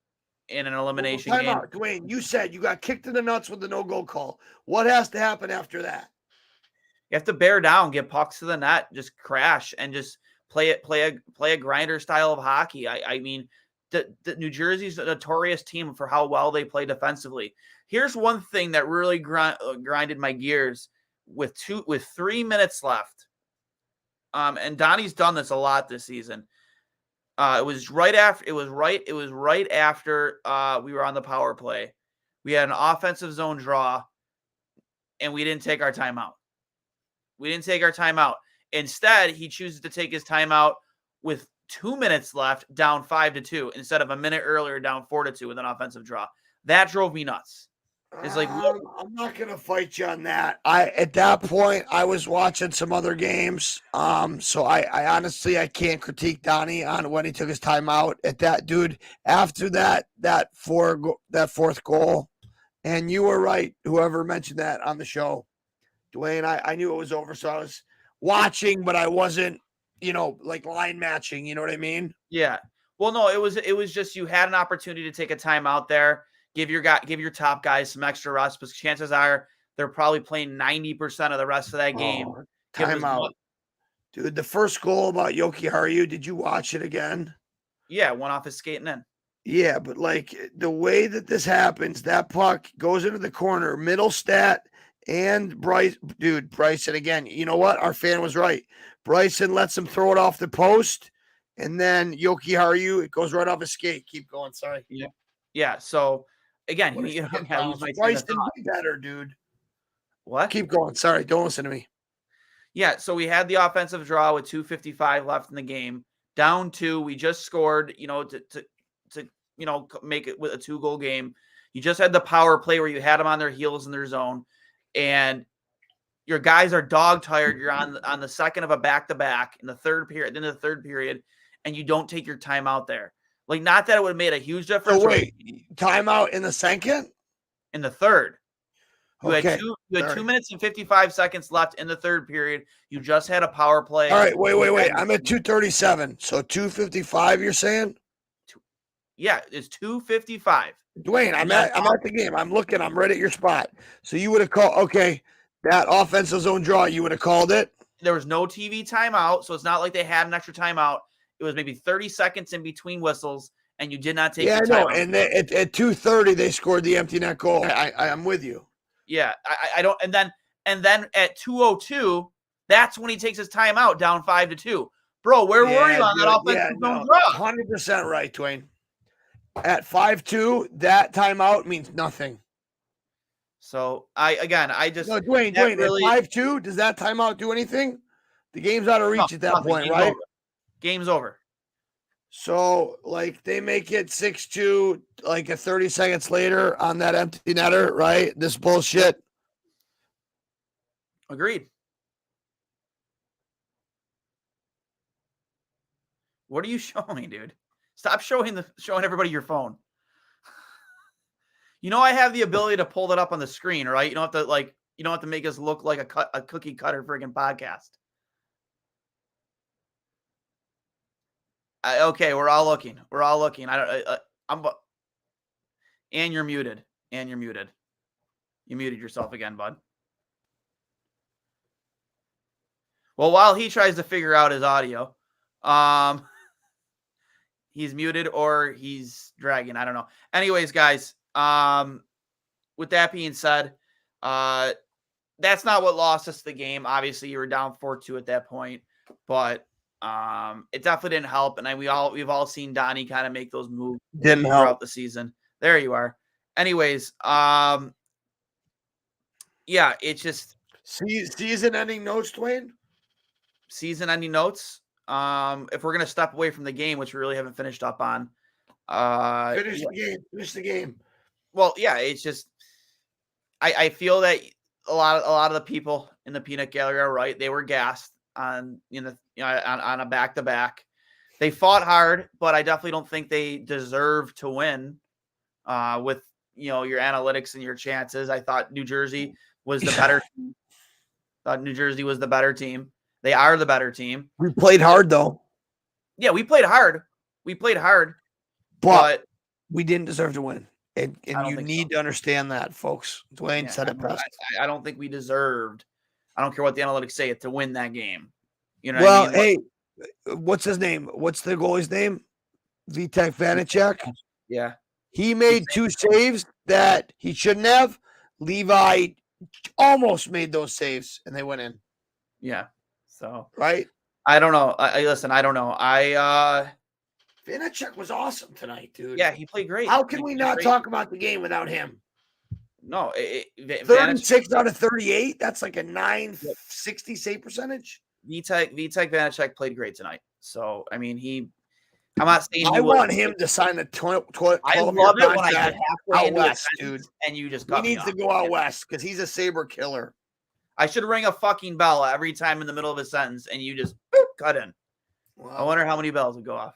an elimination game. Out. Duane, you said you got kicked in the nuts with the no-goal call. What has to happen after that? You have to bear down, get pucks to the net, just crash, and just play a grinder style of hockey. I mean, the New Jersey's a notorious team for how well they play defensively. Here's one thing that really grinded my gears with 3 minutes left. And Donnie's done this a lot this season. It was right after we were on the power play. We had an offensive zone draw, and we didn't take our timeout. Instead, he chooses to take his timeout with 2 minutes left, down 5-2, instead of a minute earlier, down 4-2 with an offensive draw. That drove me nuts. It's like, I'm not gonna fight you on that. At that point I was watching some other games. So I honestly I can't critique Donnie on when he took his timeout at that, dude. After that fourth goal, and you were right, whoever mentioned that on the show, Duane. I knew it was over, so I was watching, but I wasn't, like line matching. You know what I mean? Yeah. Well, no, it was just you had an opportunity to take a timeout there, give your top guys some extra rest, because chances are they're probably playing 90% of the rest of that game. Oh, timeout. Dude, the first goal about Yoki Haru, did you watch it again? Yeah, one off his skating in. Yeah, but like the way that this happens, that puck goes into the corner, middle stat, and Bryson again. You know what? Our fan was right. Bryson lets him throw it off the post, and then Yoki Haru, it goes right off his skate. Keep going. Sorry. Yeah. Yeah. So again, you know, Bryson, be better, dude. What? Keep going. Sorry, don't listen to me. Yeah. So we had the offensive draw with 2:55 left in the game. Down 2. We just scored, to make it with a 2-goal game. You just had the power play where you had them on their heels in their zone, and your guys are dog tired. You're on the second of a back-to-back in the third period, in the third period, and you don't take your time out there. Like, not that it would have made a huge difference. So wait, timeout in the second? In the third. You Okay. had 2 minutes and 55 seconds left in the third period. You just had a power play. All right, wait. I'm at 2:37. So 2:55, you're saying? Yeah, it's 2:55. Duane, I'm at the game. I'm looking. I'm right at your spot. So you would have called, that offensive zone draw, you would have called it? There was no TV timeout, so it's not like they had an extra timeout. It was maybe 30 seconds in between whistles, and you did not take your timeout. And at 2:30, they scored the empty net goal. I'm with you. Yeah, I don't. And then at 2:02, that's when he takes his timeout down 5-2. Bro, where were you on that offensive zone draw? 100% right, Duane. At 5-2, that timeout means nothing. So Duane, really, at 5-2, does that timeout do anything? The game's out of reach at that point, right? Game's over. So, like, they make it 6-2, like, 30 seconds later on that empty netter, right? This bullshit. Agreed. What are you showing, dude? Stop showing everybody your phone. I have the ability to pull that up on the screen, right? You don't have to make us look like a cookie cutter friggin' podcast. Okay, we're all looking. And you're muted. You muted yourself again, bud. Well, while he tries to figure out his audio, he's muted or he's dragging. I don't know. Anyways, guys, with that being said, that's not what lost us the game. Obviously, you were down 4-2 at that point, but it definitely didn't help. And we've all seen Donnie kind of make those moves throughout the season. There you are. Anyways, yeah, it's just season-ending notes, Duane. Season-ending notes. If we're gonna step away from the game, which we really haven't finished up on, finish the game. Well, yeah, it's just I feel that a lot of the people in the peanut gallery are right. They were gassed on on a back-to-back. They fought hard, but I definitely don't think they deserve to win. With your analytics and your chances, I thought New Jersey was the better team. They are the better team. We played hard, though. Yeah, we played hard. But we didn't deserve to win. And you need to understand that, folks. Duane said it best. I don't think we deserved. I don't care what the analytics say, to win that game. You know what I mean? Hey, what's his name? What's the goalie's name? Vitek Vanacek. Yeah. He made 2 saves that he shouldn't have. Levi almost made those saves, and they went in. Yeah. So right. I don't know. Listen. I don't know. Vanacek was awesome tonight, dude. Yeah, he played great. How can we not talk about the game without him? No, 36 out of 38. That's like a 960 save percentage. Vitek Vanacek played great tonight. So I mean, I'm not saying I want him to sign a 12 I love it when I get halfway out west, dude. And you just he needs to go out west because he's a Sabre killer. I should ring a fucking bell every time in the middle of a sentence, and you just cut in. Well, I wonder how many bells would go off.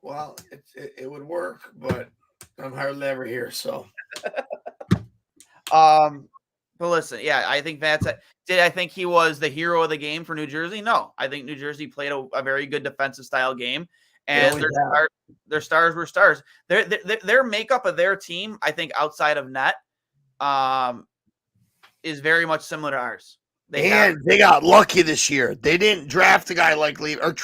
Well, it would work, but I'm hardly ever here. So, But listen, yeah, I think did I think he was the hero of the game for New Jersey? No, I think New Jersey played a very good defensive style game, and their stars were stars. Their makeup of their team, I think, outside of net, is very much similar to ours. They got lucky this year. They didn't draft a guy like Levi or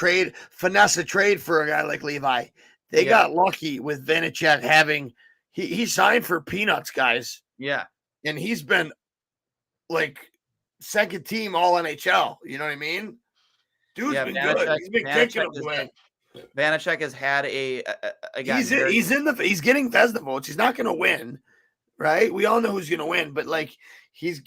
finesse a trade for a guy like Levi. They got lucky with Vanacek having he signed for peanuts, guys. Yeah, and he's been like second team all NHL. You know what I mean? Dude's been good. He's been kicking him away. Vanacek has had he's getting Vezina votes. He's not going to win, right? We all know who's going to win, but like he's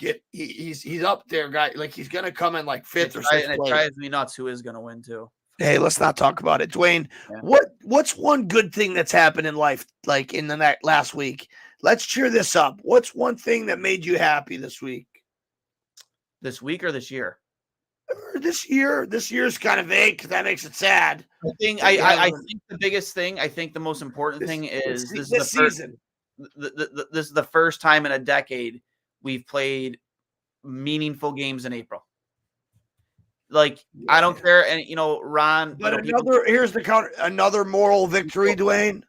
up there, guy. Like he's going to come in like fifth or sixth. And it drives me nuts who is going to win too. Hey, let's not talk about it, Duane. Yeah. What's one good thing that's happened in life, like in the last week? Let's cheer this up. What's one thing that made you happy this week? This week or this year? This year. This year's kind of vague because that makes it sad. I think the biggest thing, I think the most important thing is this season. This is the first time in a decade we've played meaningful games in April. Like, I don't care. And, Ron. But here's the counter. Another moral victory, Duane.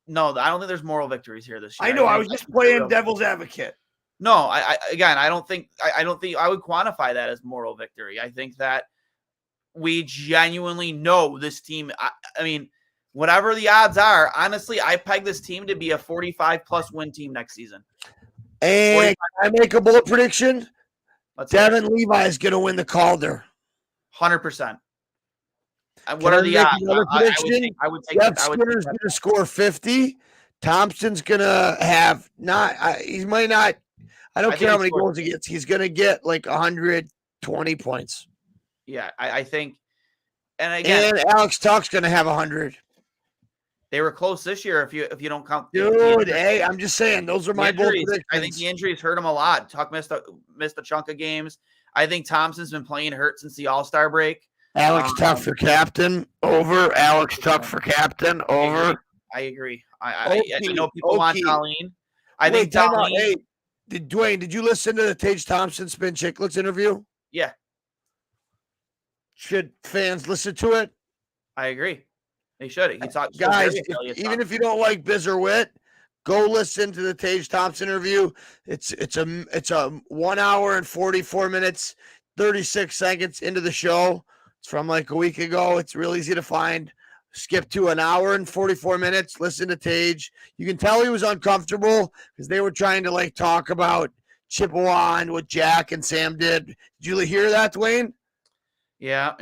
No, I don't think there's moral victories here this year. I know. I was just playing devil's advocate. No, I don't think I would quantify that as moral victory. I think that we genuinely know this team. I mean, whatever the odds are, honestly, I peg this team to be a 45+ win team next season. And I make a bold prediction. Devin Levi is going to win the Calder. 100%. What are the odds? I would take Jeff Skinner's going to score 50. Thompson's going to have he might not. I don't care how many goals he gets. He's going to get like 120 points. Yeah, I think. And again, Alex Tuch's going to have 100. They were close this year if you don't count. Dude, hey, I'm just saying those are my bold predictions. I think the injuries hurt him a lot. Tuch missed a chunk of games. I think Thompson's been playing hurt since the All-Star break. Alex Tuch for captain, over. Alex Tuch for captain, over. I agree. I know people want Darlene. I think Darlene. Hey, Duane, did you listen to the Tage Thompson Spin Chicklets interview? Yeah. Should fans listen to it? I agree. They should. He talked, guys. Even if you don't like Biz or Wit, go listen to the Tage Thompson interview. It's a 1 hour and 44 minutes, 36 seconds into the show. It's from like a week ago. It's real easy to find. Skip to an hour and 44 minutes. Listen to Tage. You can tell he was uncomfortable because they were trying to like talk about Chippewa and what Jack and Sam did. Did you hear that, Duane? Yeah.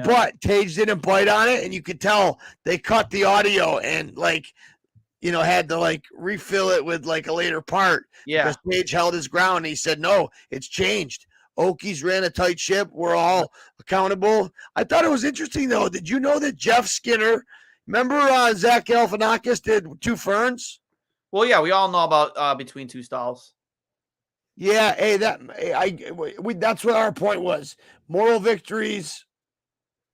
But Tage didn't bite on it, and you could tell they cut the audio and had to like refill it with like a later part. Yeah. Because Tage held his ground. And he said, no, it's changed. Okies ran a tight ship. We're all accountable. I thought it was interesting, though. Did you know that Jeff Skinner, remember Zach Galifianakis did Two Ferns? Well, yeah, we all know about Between Two Stalls. Yeah, that's what our point was. Moral victories.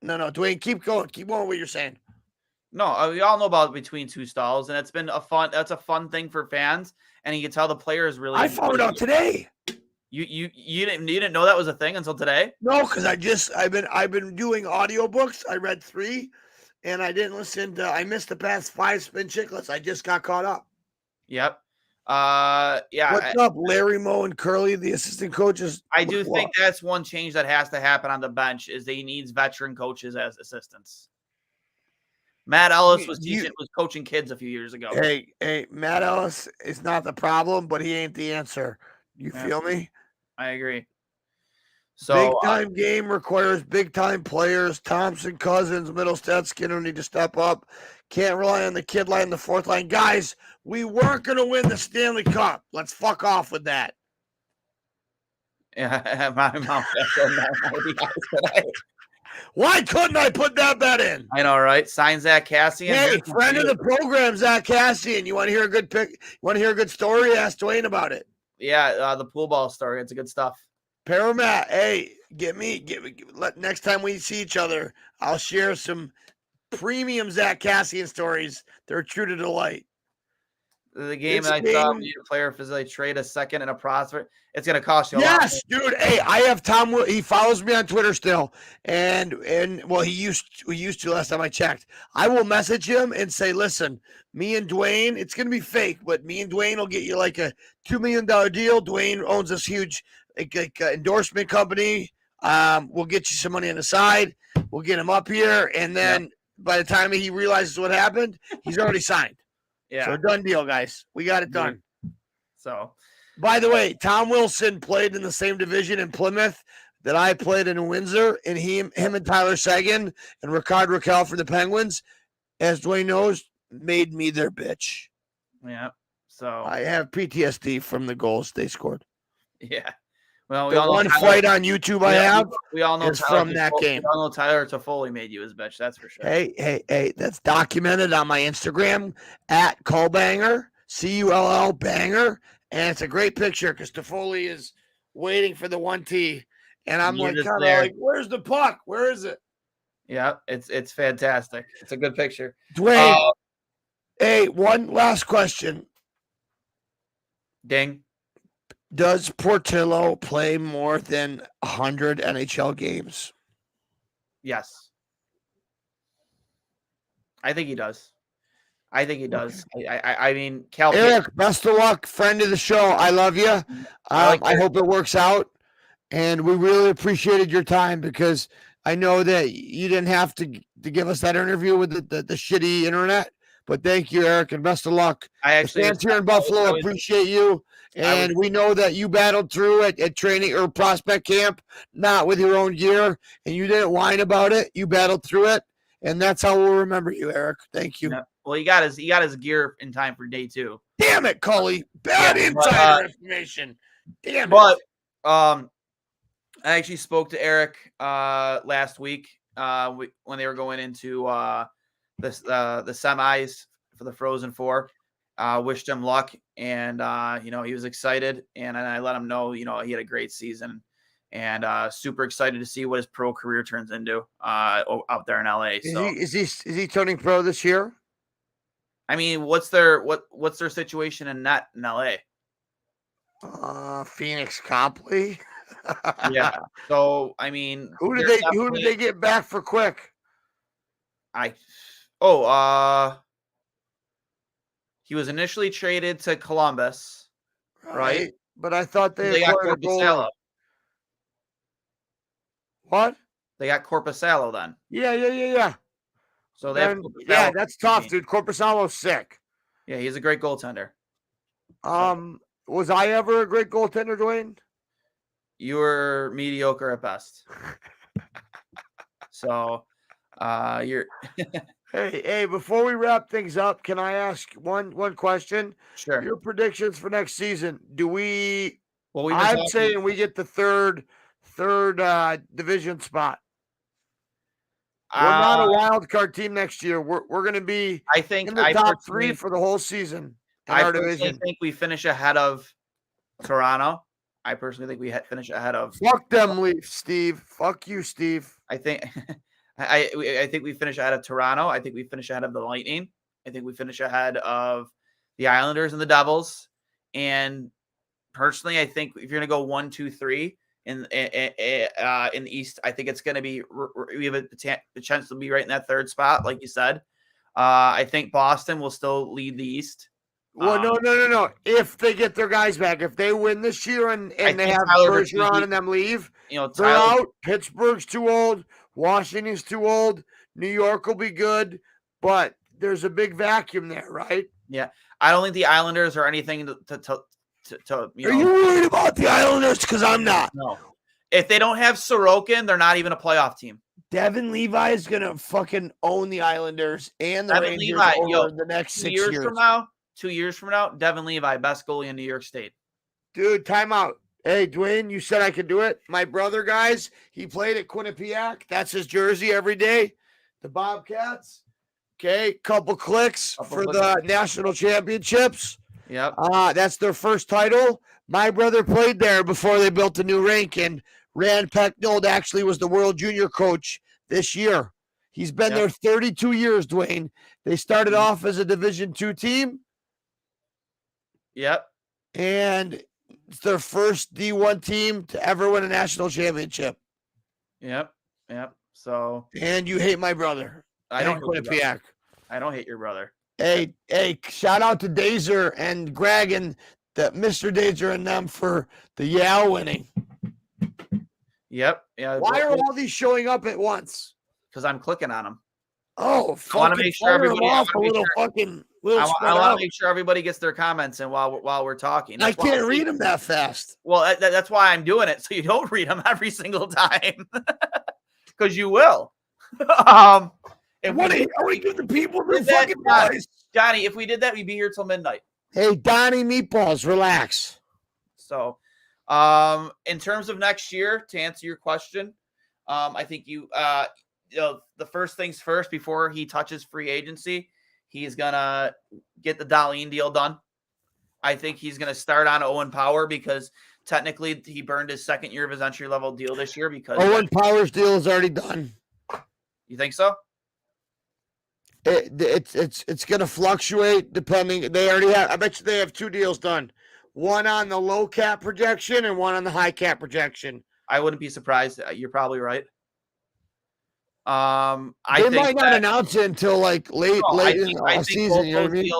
No, Duane, keep going. Keep going with what you're saying. No, we all know about Between Two Stalls, and it's been that's a fun thing for fans, and you can tell the players really. I found out today. You didn't know that was a thing until today? No, because I've been doing audiobooks. I read 3, and I didn't listen to. I missed the past 5 Spin Chicklets. I just got caught up. Yep. Yeah. What's up, Larry, Moe, and Curly, the assistant coaches? I do think that's one change that has to happen on the bench is they needs veteran coaches as assistants. Matt Ellis was coaching kids a few years ago. Hey, Matt Ellis is not the problem, but he ain't the answer. You feel me? I agree. So big time game requires big time players. Thompson, Cousins, Middlestead, Skinner need to step up. Can't rely on the kid line, the fourth line. Guys, we weren't going to win the Stanley Cup. Let's fuck off with that. Yeah, my mouth. Why couldn't I put that bet in? I know, right? Sign Zach Cassian. Hey, friend of the program, Zach Cassian. You want to hear a good pick? You want to hear a good story? Ask Duane about it. Yeah, the pool ball story. It's a good stuff. Paramat, hey, next time we see each other, I'll share some premium Zach Cassian stories. They're true to delight. The game This that I saw, game- we need a player physically trade a second and a prospect. It's going to cost you a lot. Yes, dude. Hey, I have Tom. He follows me on Twitter still, and well, he used to last time I checked. I will message him and say, listen, me and Duane, it's gonna be fake, but me and Duane will get you like a $2 million deal. Duane owns this huge endorsement company. We'll get you some money on the side. We'll get him up here, and then by the time he realizes what happened, he's already signed. Yeah. So done deal, guys. We got it done. So, by the way, Tom Wilson played in the same division in Plymouth that I played in Windsor, and him and Tyler Seguin and Ricard Raquel for the Penguins, as Duane knows, made me their bitch. yeah. So I have PTSD from the goals they scored. yeah. Well, we The all know one Tyler, fight on YouTube I have we all know is Tyler from that Toffoli- game. We all know Tyler Toffoli made you his bitch. That's for sure. Hey, that's documented on my Instagram at Cullbanger, CULL banger, and it's a great picture because Toffoli is waiting for the 1T, and I'm You're like, just kind of there. like, where's the puck? Where is it? Yeah, it's fantastic. It's a good picture. Duane, hey, one last question. Ding. Does Portillo play more than 100 NHL games? Yes. I think he does. I mean, Cal. Eric, best of luck, friend of the show. I love you. I hope it works out. And we really appreciated your time because I know that you didn't have to give us that interview with the shitty internet. But thank you, Eric, and best of luck. I actually the fans here in Buffalo appreciate you. And we know that you battled through at training or prospect camp, not with your own gear, and you didn't whine about it. You battled through it, and that's how we'll remember you, Eric. Thank you. Yeah. Well, he got his gear in time for day 2. Damn it, Cully. Bad insider information. Damn it. But I actually spoke to Eric last week when they were going into the semis for the Frozen Four. Wished him luck, and he was excited, and I let him know he had a great season, and super excited to see what his pro career turns into out there in LA. So Is he turning pro this year? I mean, what's their situation in net in LA? Phoenix Copley. Yeah. So I mean, who did they get back for quick? He was initially traded to Columbus, right? But I thought they got acquired a goalie. Korpisalo. What? They got Korpisalo then. Yeah. So they that's tough, dude. Korpisalo's sick. Yeah, he's a great goaltender. Was I ever a great goaltender, Duane? You were mediocre at best. So, you're. Hey, before we wrap things up, can I ask one question? Sure. Your predictions for next season. Do we? Well, I'm saying we get the third division spot. We're not a wild card team next year. We're going to be in the top 3 for the whole season in our division. I think we finish ahead of Toronto. I personally think we finish ahead of. Fuck them, Leafs, Steve. Fuck you, Steve. I think. I think we finish ahead of Toronto. I think we finish ahead of the Lightning. I think we finish ahead of the Islanders and the Devils. And personally, I think if you're going to go 1, 2, 3 in the East, I think it's going to be we have a chance to be right in that third spot, like you said. I think Boston will still lead the East. Well, no. If they get their guys back, if they win this year and they have Bergeron and them leave, they're out. Pittsburgh's too old. Washington's too old. New York will be good, but there's a big vacuum there, right? Yeah, I don't think the Islanders are anything to Are you worried about the Islanders? Because I'm not. No. If they don't have Sorokin, they're not even a playoff team. Devin Levi is gonna fucking own the Islanders and the Rangers over the next 6 years. 2 years from now, Devin Levi, best goalie in New York State. Dude, timeout. Hey, Duane, you said I could do it. My brother, guys, he played at Quinnipiac. That's his jersey every day. The Bobcats. Okay, couple clicks for the national championships. Yep. That's their first title. My brother played there before they built a new rink, and Rand Pecknold actually was the world junior coach this year. He's been there 32 years, Duane. They started off as a Division II team. Yep. And it's their first D1 team to ever win a national championship. Yep. So And you hate my brother. I don't hate your brother. Quinnipiac. I don't hate your brother. Hey, shout out to Dazer and Greg and Mr. Dazer and them for the Yale winning. Yep. Yeah. Why are all these showing up at once? Because I'm clicking on them. Oh, I want to make sure everybody. I want to make sure everybody gets their comments in while we're talking. I can't read them that fast. Well, that's why I'm doing it, so you don't read them every single time, because you will. I want to give the people their fucking voice. Johnny, if we did that, we'd be here till midnight. Hey, Donnie Meatballs, relax. So, in terms of next year, to answer your question, I think the first things first, before he touches free agency, he's gonna get the Dahlin deal done. I think he's gonna start on Owen Power because technically he burned his second year of his entry level deal this year. Because Owen Power's deal is already done. You think so? It's gonna fluctuate depending. They already have. I bet you they have 2 deals done. One on the low cap projection and one on the high cap projection. I wouldn't be surprised. You're probably right. They might not announce it until like late in the season. You know what I mean?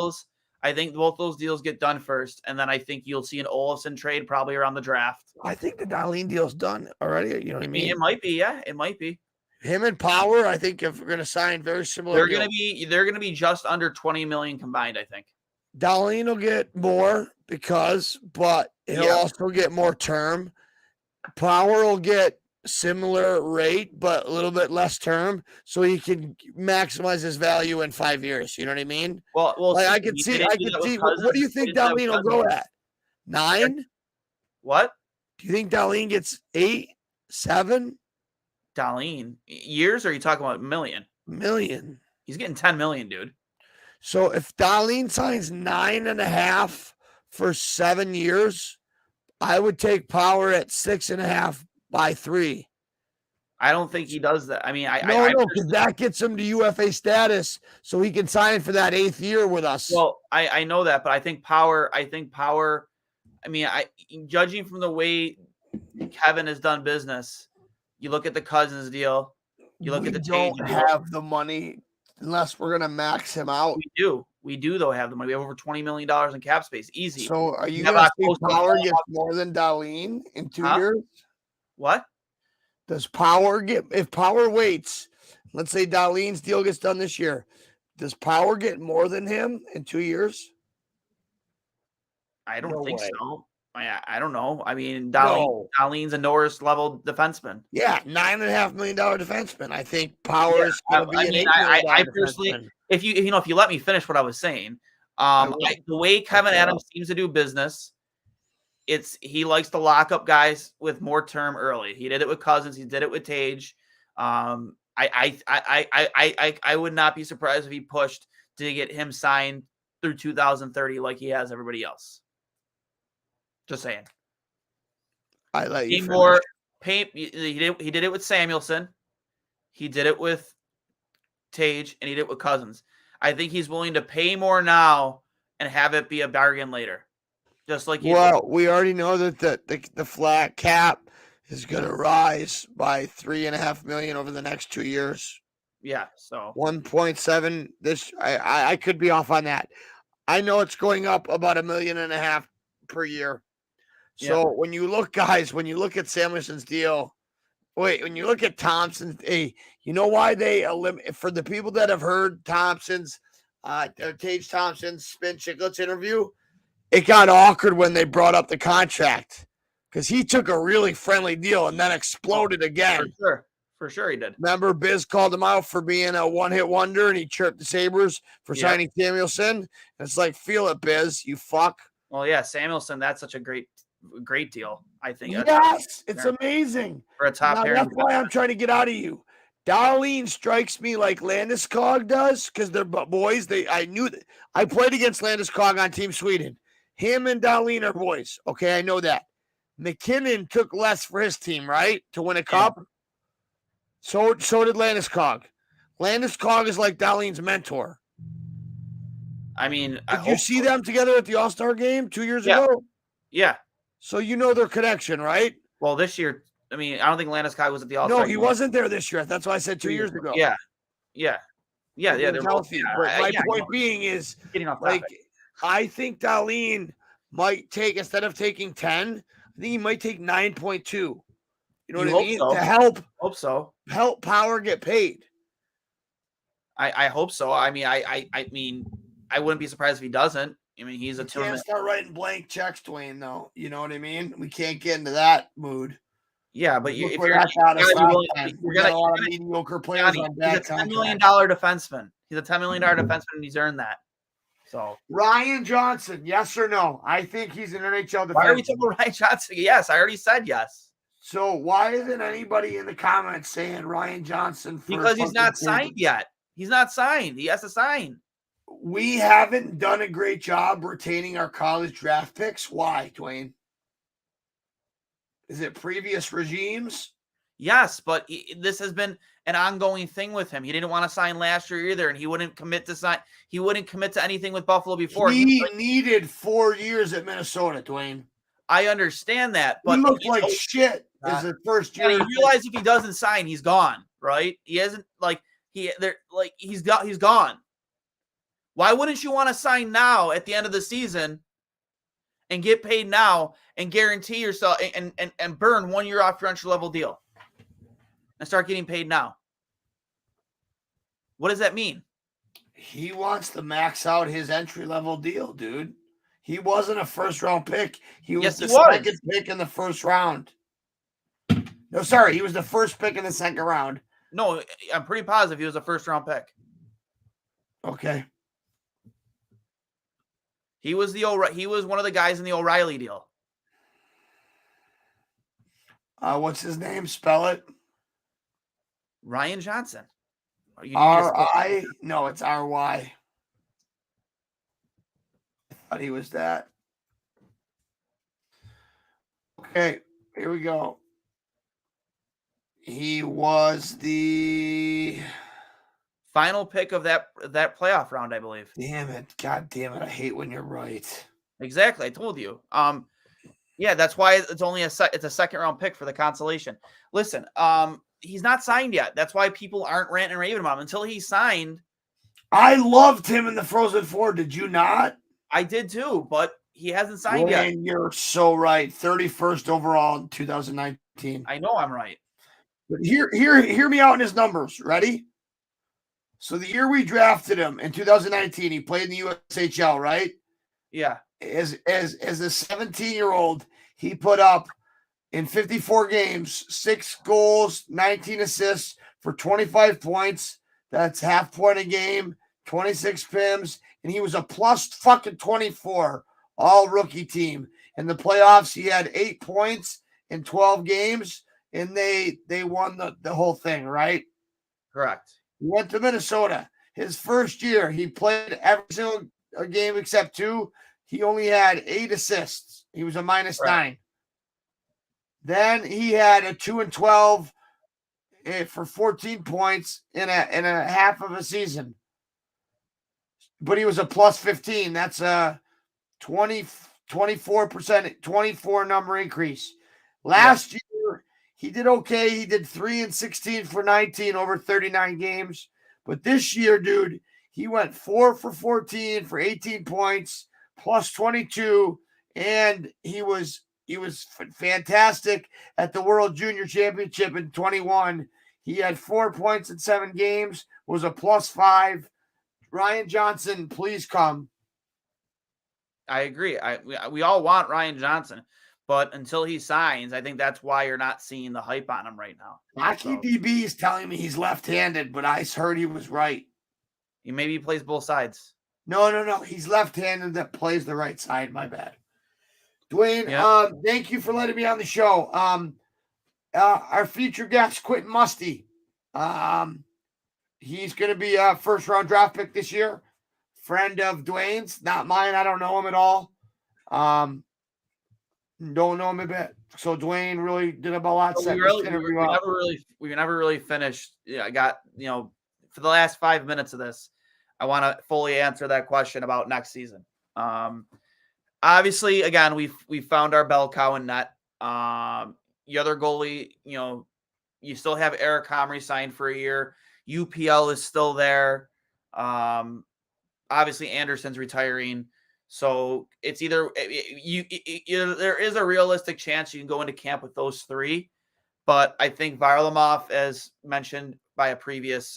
I think both those deals get done first, and then I think you'll see an Olofsson trade probably around the draft. I think the Dahlin deal's done already. You know what I mean? It might be, yeah. It might be. Him and Power, I think, if we're going to sign very similar, they're gonna be just under 20 million combined. I think Dahlin will get more but he'll also get more term. Power will get similar rate, but a little bit less term, so he can maximize his value in 5 years. You know what I mean? Well, like, I can see. What do you think Dahlin will go at? 9? What? Do you think Dahlin gets 8, 7? Dahlin years? Or are you talking about million? Million. He's getting 10 million, dude. So if Dahlin signs 9.5 for 7 years, I would take Power at 6.5 by 3. I don't think he does that. I mean, no, because that gets him to UFA status, so he can sign for that 8th year with us. Well, I know that, but I think Power. I mean, judging from the way Kevin has done business, you look at the Cousins deal, you look at the Tage deal. Have the money unless we're gonna max him out. We do though have the money. We have over $20 million in cap space, easy. So are you gonna see Power gets more than Dahlin in 2 years? What? Does Power get, if Power waits, let's say Dahlin's deal gets done this year, does Power get more than him in 2 years? I don't think so. I don't know. I mean, Dahlin's a Norris level defenseman. Yeah, $9.5 million defenseman. I think Power is going to be an $8 million I personally, if you let me finish what I was saying, the way Kevin Adams seems to do business, he likes to lock up guys with more term early. He did it with Cousins. He did it with Tage. I would not be surprised if he pushed to get him signed through 2030 like he has everybody else. Just saying. I let you more pay. He did it with Samuelson. He did it with Tage, and he did it with Cousins. I think he's willing to pay more now and have it be a bargain later. Just like we already know that the flat cap is going to rise by $3.5 million over the next 2 years. Yeah, so 1.7. This I could be off on that. I know it's going up about $1.5 million per year. So when you look at Samuelson's deal, when you look at Thompson's, you know why they eliminate, for the people that have heard Thompson's, Tage Thompson's Spin Chicklets interview, it got awkward when they brought up the contract because he took a really friendly deal and then exploded again. For sure he did. Remember, Biz called him out for being a one-hit wonder, and he chirped the Sabres for signing Samuelson. And it's like, feel it, Biz, you fuck. Well, yeah, Samuelson, that's such a great deal, I think. Yes, it's amazing. For a top pair. That's why I'm trying to get out of you. Dahlin strikes me like Landeskog does because they're boys. I knew that. I played against Landeskog on Team Sweden. Him and Dahlin are boys. Okay, I know that. McKinnon took less for his team, right, to win a cup. So did Landeskog. Landeskog is like Dahlin's mentor. I mean, Did you see them together at the All-Star game 2 years Yeah. ago? Yeah. So you know their connection, right? Well, this year, I mean, I don't think Landeskog was at the All-Star No, game. he wasn't there this year. That's why I said 2 years ago. Yeah. Yeah. Yeah. He was They're healthy. both, But my point being is, getting off like, topic. I think Darlene might take, instead of taking 10, I think he might take 9.2. You know what I mean? So. To help Power get paid. I hope so. I mean, I mean, I wouldn't be surprised if he doesn't. I mean, he's a tournament. Can't start writing blank checks, Duane, though. You know what I mean? We can't get into that mood. Yeah, but if you're got a lot of gonna, mediocre players on bad he's a $10 million defenseman. He's a $10 million defenseman, and he's earned that. So Ryan Johnson, yes or no? I think he's an NHL defenseman. Why are we talking about Ryan Johnson? Yes, I already said yes. So why isn't anybody in the comments saying Ryan Johnson? Because he's not signed yet. He's not signed. He has to sign. We haven't done a great job retaining our college draft picks. Why, Duane? Is it previous regimes? Yes, but this has been an ongoing thing with him. He didn't want to sign last year either, and he wouldn't commit to sign. He wouldn't commit to anything with Buffalo before. He needed 4 years at Minnesota, Duane. I understand that, but he looked like shit as his first year. And he realized if he doesn't sign, he's gone. Right? He hasn't he's gone. Why wouldn't you want to sign now at the end of the season and get paid now and guarantee yourself and burn 1 year off your entry level deal and start getting paid now? What does that mean? He wants to max out his entry level deal, dude. He wasn't a first round pick. He was the second pick in the first round. No, sorry, he was the first pick in the second round. No, I'm pretty positive he was a first round pick. Okay. He was one of the guys in the O'Reilly deal. What's his name? Spell it. Ryan Johnson. R-I? No, it's R-Y. I thought he was that. Okay, here we go. He was the final pick of that playoff round, I believe. Damn it. God damn it. I hate when you're right. Exactly. I told you. Yeah, that's why it's only it's a second round pick for the consolation. Listen, he's not signed yet. That's why people aren't ranting and raving about him until he's signed. I loved him in the Frozen Four. Did you not? I did too, but he hasn't signed yet. And you're so right. 31st overall in 2019. I know I'm right. But hear me out in his numbers. Ready? So the year we drafted him in 2019, he played in the USHL, right? Yeah. As a 17-year-old, he put up in 54 games, 6 goals, 19 assists for 25 points. That's half point a game, 26 PIMs, and he was a plus fucking 24 all rookie team. In the playoffs, he had 8 points in 12 games, and they won the whole thing, right? Correct. He went to Minnesota. His first year, he played every single game except 2. He only had 8 assists. He was a -9. Then he had a 2-12 for 14 points in a half of a season. But he was a plus 15. That's a 24%, 24 number increase. Last year, he did okay. He did 3-16 for 19 over 39 games. But this year, dude, he went 4 for 14 for 18 points, plus 22, and he was fantastic at the World Junior Championship in 21. He had 4 points in 7 games, was a plus 5. Ryan Johnson, please come. I agree. We all want Ryan Johnson, but until he signs, I think that's why you're not seeing the hype on him right now. Hockey DB is telling me he's left-handed, but I heard he was right. Maybe he plays both sides. No. He's left-handed that plays the right side. My bad. Duane, thank you for letting me on the show. Our featured guest, Quentin Musty. He's going to be a first-round draft pick this year. Friend of Duane's, not mine. I don't know him at all. Don't know him a bit. So Duane really did a lot. We never really finished. Yeah, I got, for the last 5 minutes of this, I want to fully answer that question about next season. Obviously, again, we found our bell cow in net. The other goalie, you still have Eric Comrie signed for a year. UPL is still there. Obviously, Anderson's retiring. So it's either there is a realistic chance you can go into camp with those three. But I think Varlamov, as mentioned by a previous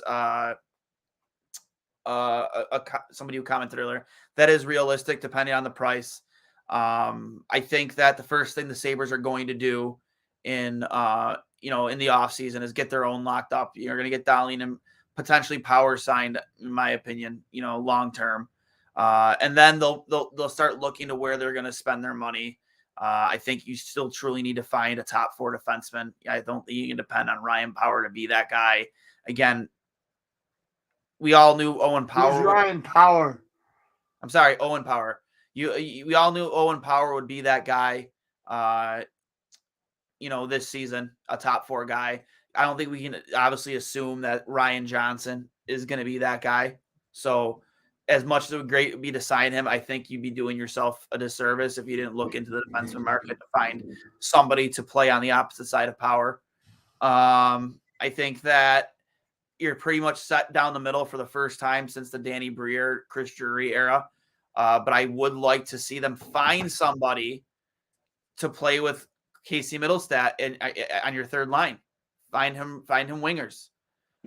somebody who commented earlier, that is realistic depending on the price. I think that the first thing the Sabres are going to do in the offseason is get their own locked up. You're going to get Dahlin and potentially Power signed, in my opinion, long term. And then they'll start looking to where they're going to spend their money. I think you still truly need to find a top 4 defenseman. I don't think you can depend on Ryan Power to be that guy. Again, we all knew Owen Power. Who's Ryan Power? I'm sorry, Owen Power. We all knew Owen Power would be that guy. This season, a top 4 guy. I don't think we can obviously assume that Ryan Johnson is going to be that guy. So, as much as it would great be to sign him, I think you'd be doing yourself a disservice if you didn't look into the defensive market to find somebody to play on the opposite side of Power. I think that you're pretty much set down the middle for the first time since the Danny Briere, Chris Drury era. But I would like to see them find somebody to play with Casey Middlestat on your third line. Find him wingers.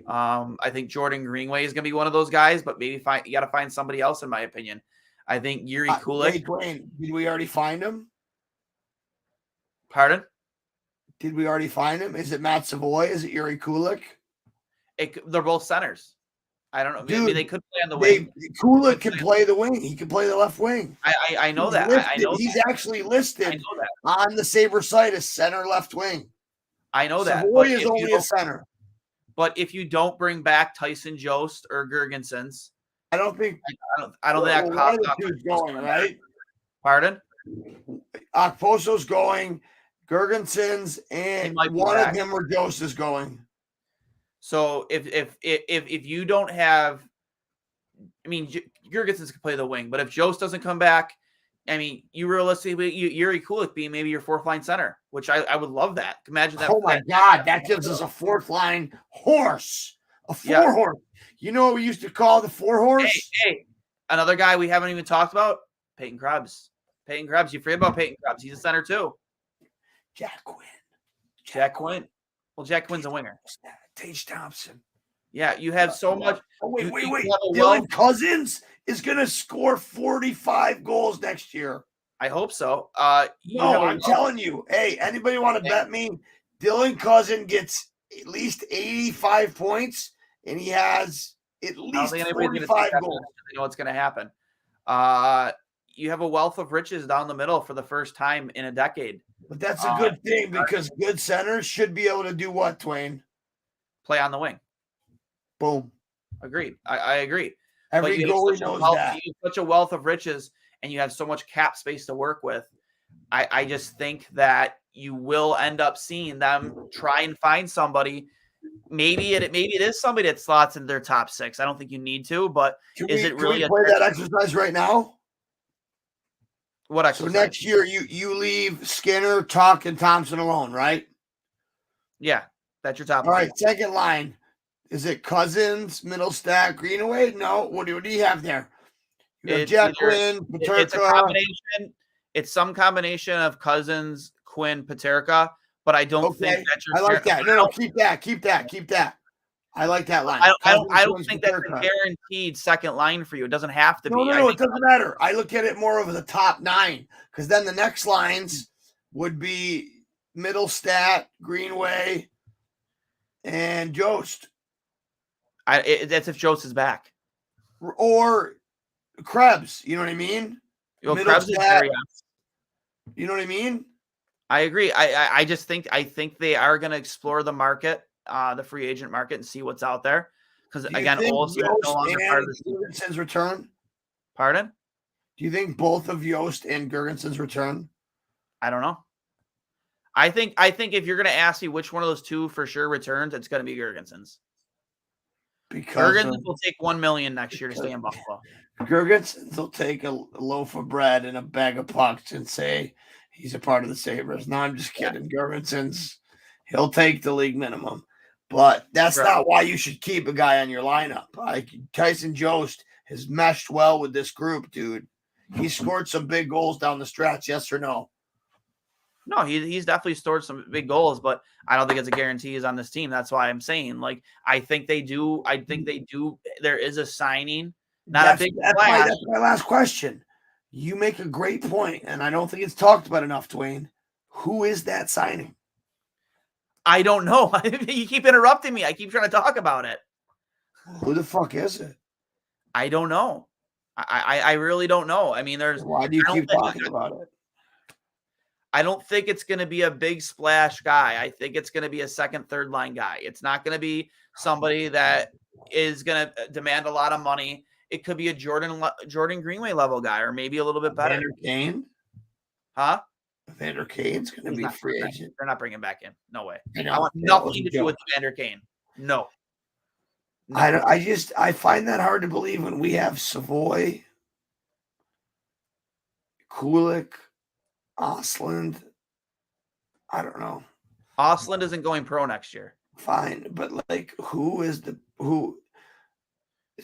I think Jordan Greenway is going to be one of those guys, but maybe you got to find somebody else, in my opinion. I think Yuri Kulik. Wait, did we already find him? Pardon? Did we already find him? Is it Matt Savoy? Is it Yuri Kulik? They're both centers. I don't know. Dude, maybe they could play on the wing. Kulik can play the wing. He can play the left wing. I know that. I know he's that. actually listed on the Sabre site as center left wing. I know that. Savoy is only a center. But if you don't bring back Tyson Jost or Gergensons, I don't think that two's going, right? Pardon? Okposo's going, Gergensons, and one of him or Jost is going. So if you don't have, Gergensons can play the wing, but if Jost doesn't come back, you realistically, Yuri Kulik being maybe your 4th line center, which I would love that. Imagine that. Oh my God, that gives us a 4th line horse, a 4 horse. You know what we used to call the 4 horse? Hey, another guy we haven't even talked about, Peyton Krebs. You forget about Peyton Krebs. He's a center too. Jack Quinn. Well, Jack Quinn's a winger. Tage Thompson. Yeah, you have so much. Oh, wait. Dylan Cousins is going to score 45 goals next year. I hope so. I'm telling you. Hey, anybody want to bet me? Dylan Cousins gets at least 85 points, and he has at least 45 goals. I know what's going to happen. You have a wealth of riches down the middle for the first time in a decade. But that's a good thing because good centers should be able to do what, Duane? Play on the wing. Boom. Agreed. I agree. Every goalie knows that. You have such a wealth of riches and you have so much cap space to work with. I just think that you will end up seeing them try and find somebody. Maybe it is somebody that slots into their top 6. I don't think you need to, but can we play that exercise right now? What exercise? So next year you leave Skinner, Tuck, and Thompson alone, right? Yeah, that's your top. All right, second line. Is it Cousins, Middlestat, Greenaway? No. What do you have there? You have Jack Quinn, Peterka. It's a combination. It's some combination of Cousins, Quinn, Peterka, but I don't think that's your. I like that. No, keep that. I like that line. I don't think that's a guaranteed second line for you. It doesn't have to be. No, it doesn't matter. I look at it more of the top 9 because then the next lines would be Middlestat, Greenway, and Jost. That's if Jost is back. Or Krebs, you know what I mean? Krebs is very honest. You know what I mean? I agree. I just think they are going to explore the market, the free agent market, and see what's out there. Because again, Olsen is no longer part of the Gergensons return. Pardon? Do you think both of Yost and Gergensons return? I don't know. I think if you're going to ask me which one of those two for sure returns, it's going to be Gergensons. because Jurgens will take $1 million next year to stay in Buffalo. Jurgens will take a loaf of bread and a bag of pucks and say he's a part of the Sabres. No, I'm just kidding. Jurgensen's he'll take the league minimum, but that's not why you should keep a guy on your lineup. Like Tyson Jost has meshed well with this group, dude. He scored some big goals down the stretch. Yes or no? No, he's definitely scored some big goals, but I don't think it's a guarantee he's on this team. That's why I'm saying, like, I think they do. There is a signing, not a big splash. That's my last question. You make a great point, and I don't think it's talked about enough, Duane. Who is that signing? I don't know. You keep interrupting me. I keep trying to talk about it. Who the fuck is it? I don't know. I really don't know. I mean, why do you keep talking about it? I don't think it's going to be a big splash guy. I think it's going to be a second, third line guy. It's not going to be somebody that is going to demand a lot of money. It could be a Jordan Greenway level guy, or maybe a little bit better. Vander Kane? Huh? Vander Kane's going to be free agent. They're not bringing him back in. No way. I want nothing to do with Vander Kane. No. I find that hard to believe when we have Savoy, Kulik, Osland. I don't know. Osland isn't going pro next year. Fine, but like, who?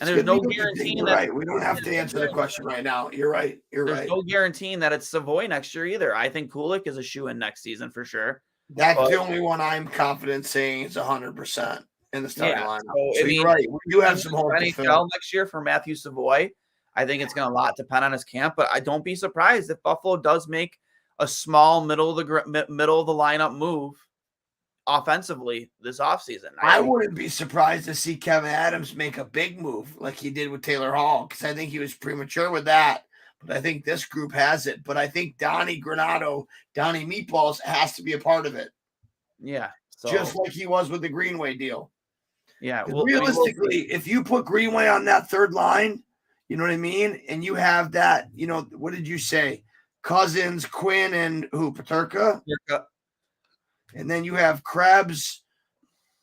And there's no guarantee that right. We don't have to answer the question right now. You're right. There's no guaranteeing that it's Savoy next year either. I think Kulik is a shoe-in next season for sure. That's the only one I'm confident saying is 100% in the starting lineup. So you're right. We do have some hope to fill next year for Matthew Savoy. I think it's going to depend on his camp, but I don't be surprised if Buffalo does make a small middle of the lineup move offensively this offseason. I wouldn't be surprised to see Kevin Adams make a big move like he did with Taylor Hall, because I think he was premature with that. But I think this group has it. But I think Donnie Meatballs has to be a part of it. Yeah. So, just like he was with the Greenway deal. Yeah. Realistically, if you put Greenway on that third line, you know what I mean? And you have that, what did you say? Cousins, Quinn, and who? Peterka? And then you have Krebs,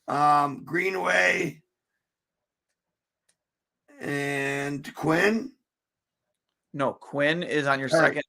Greenway, and Quinn. No, Quinn is on your second.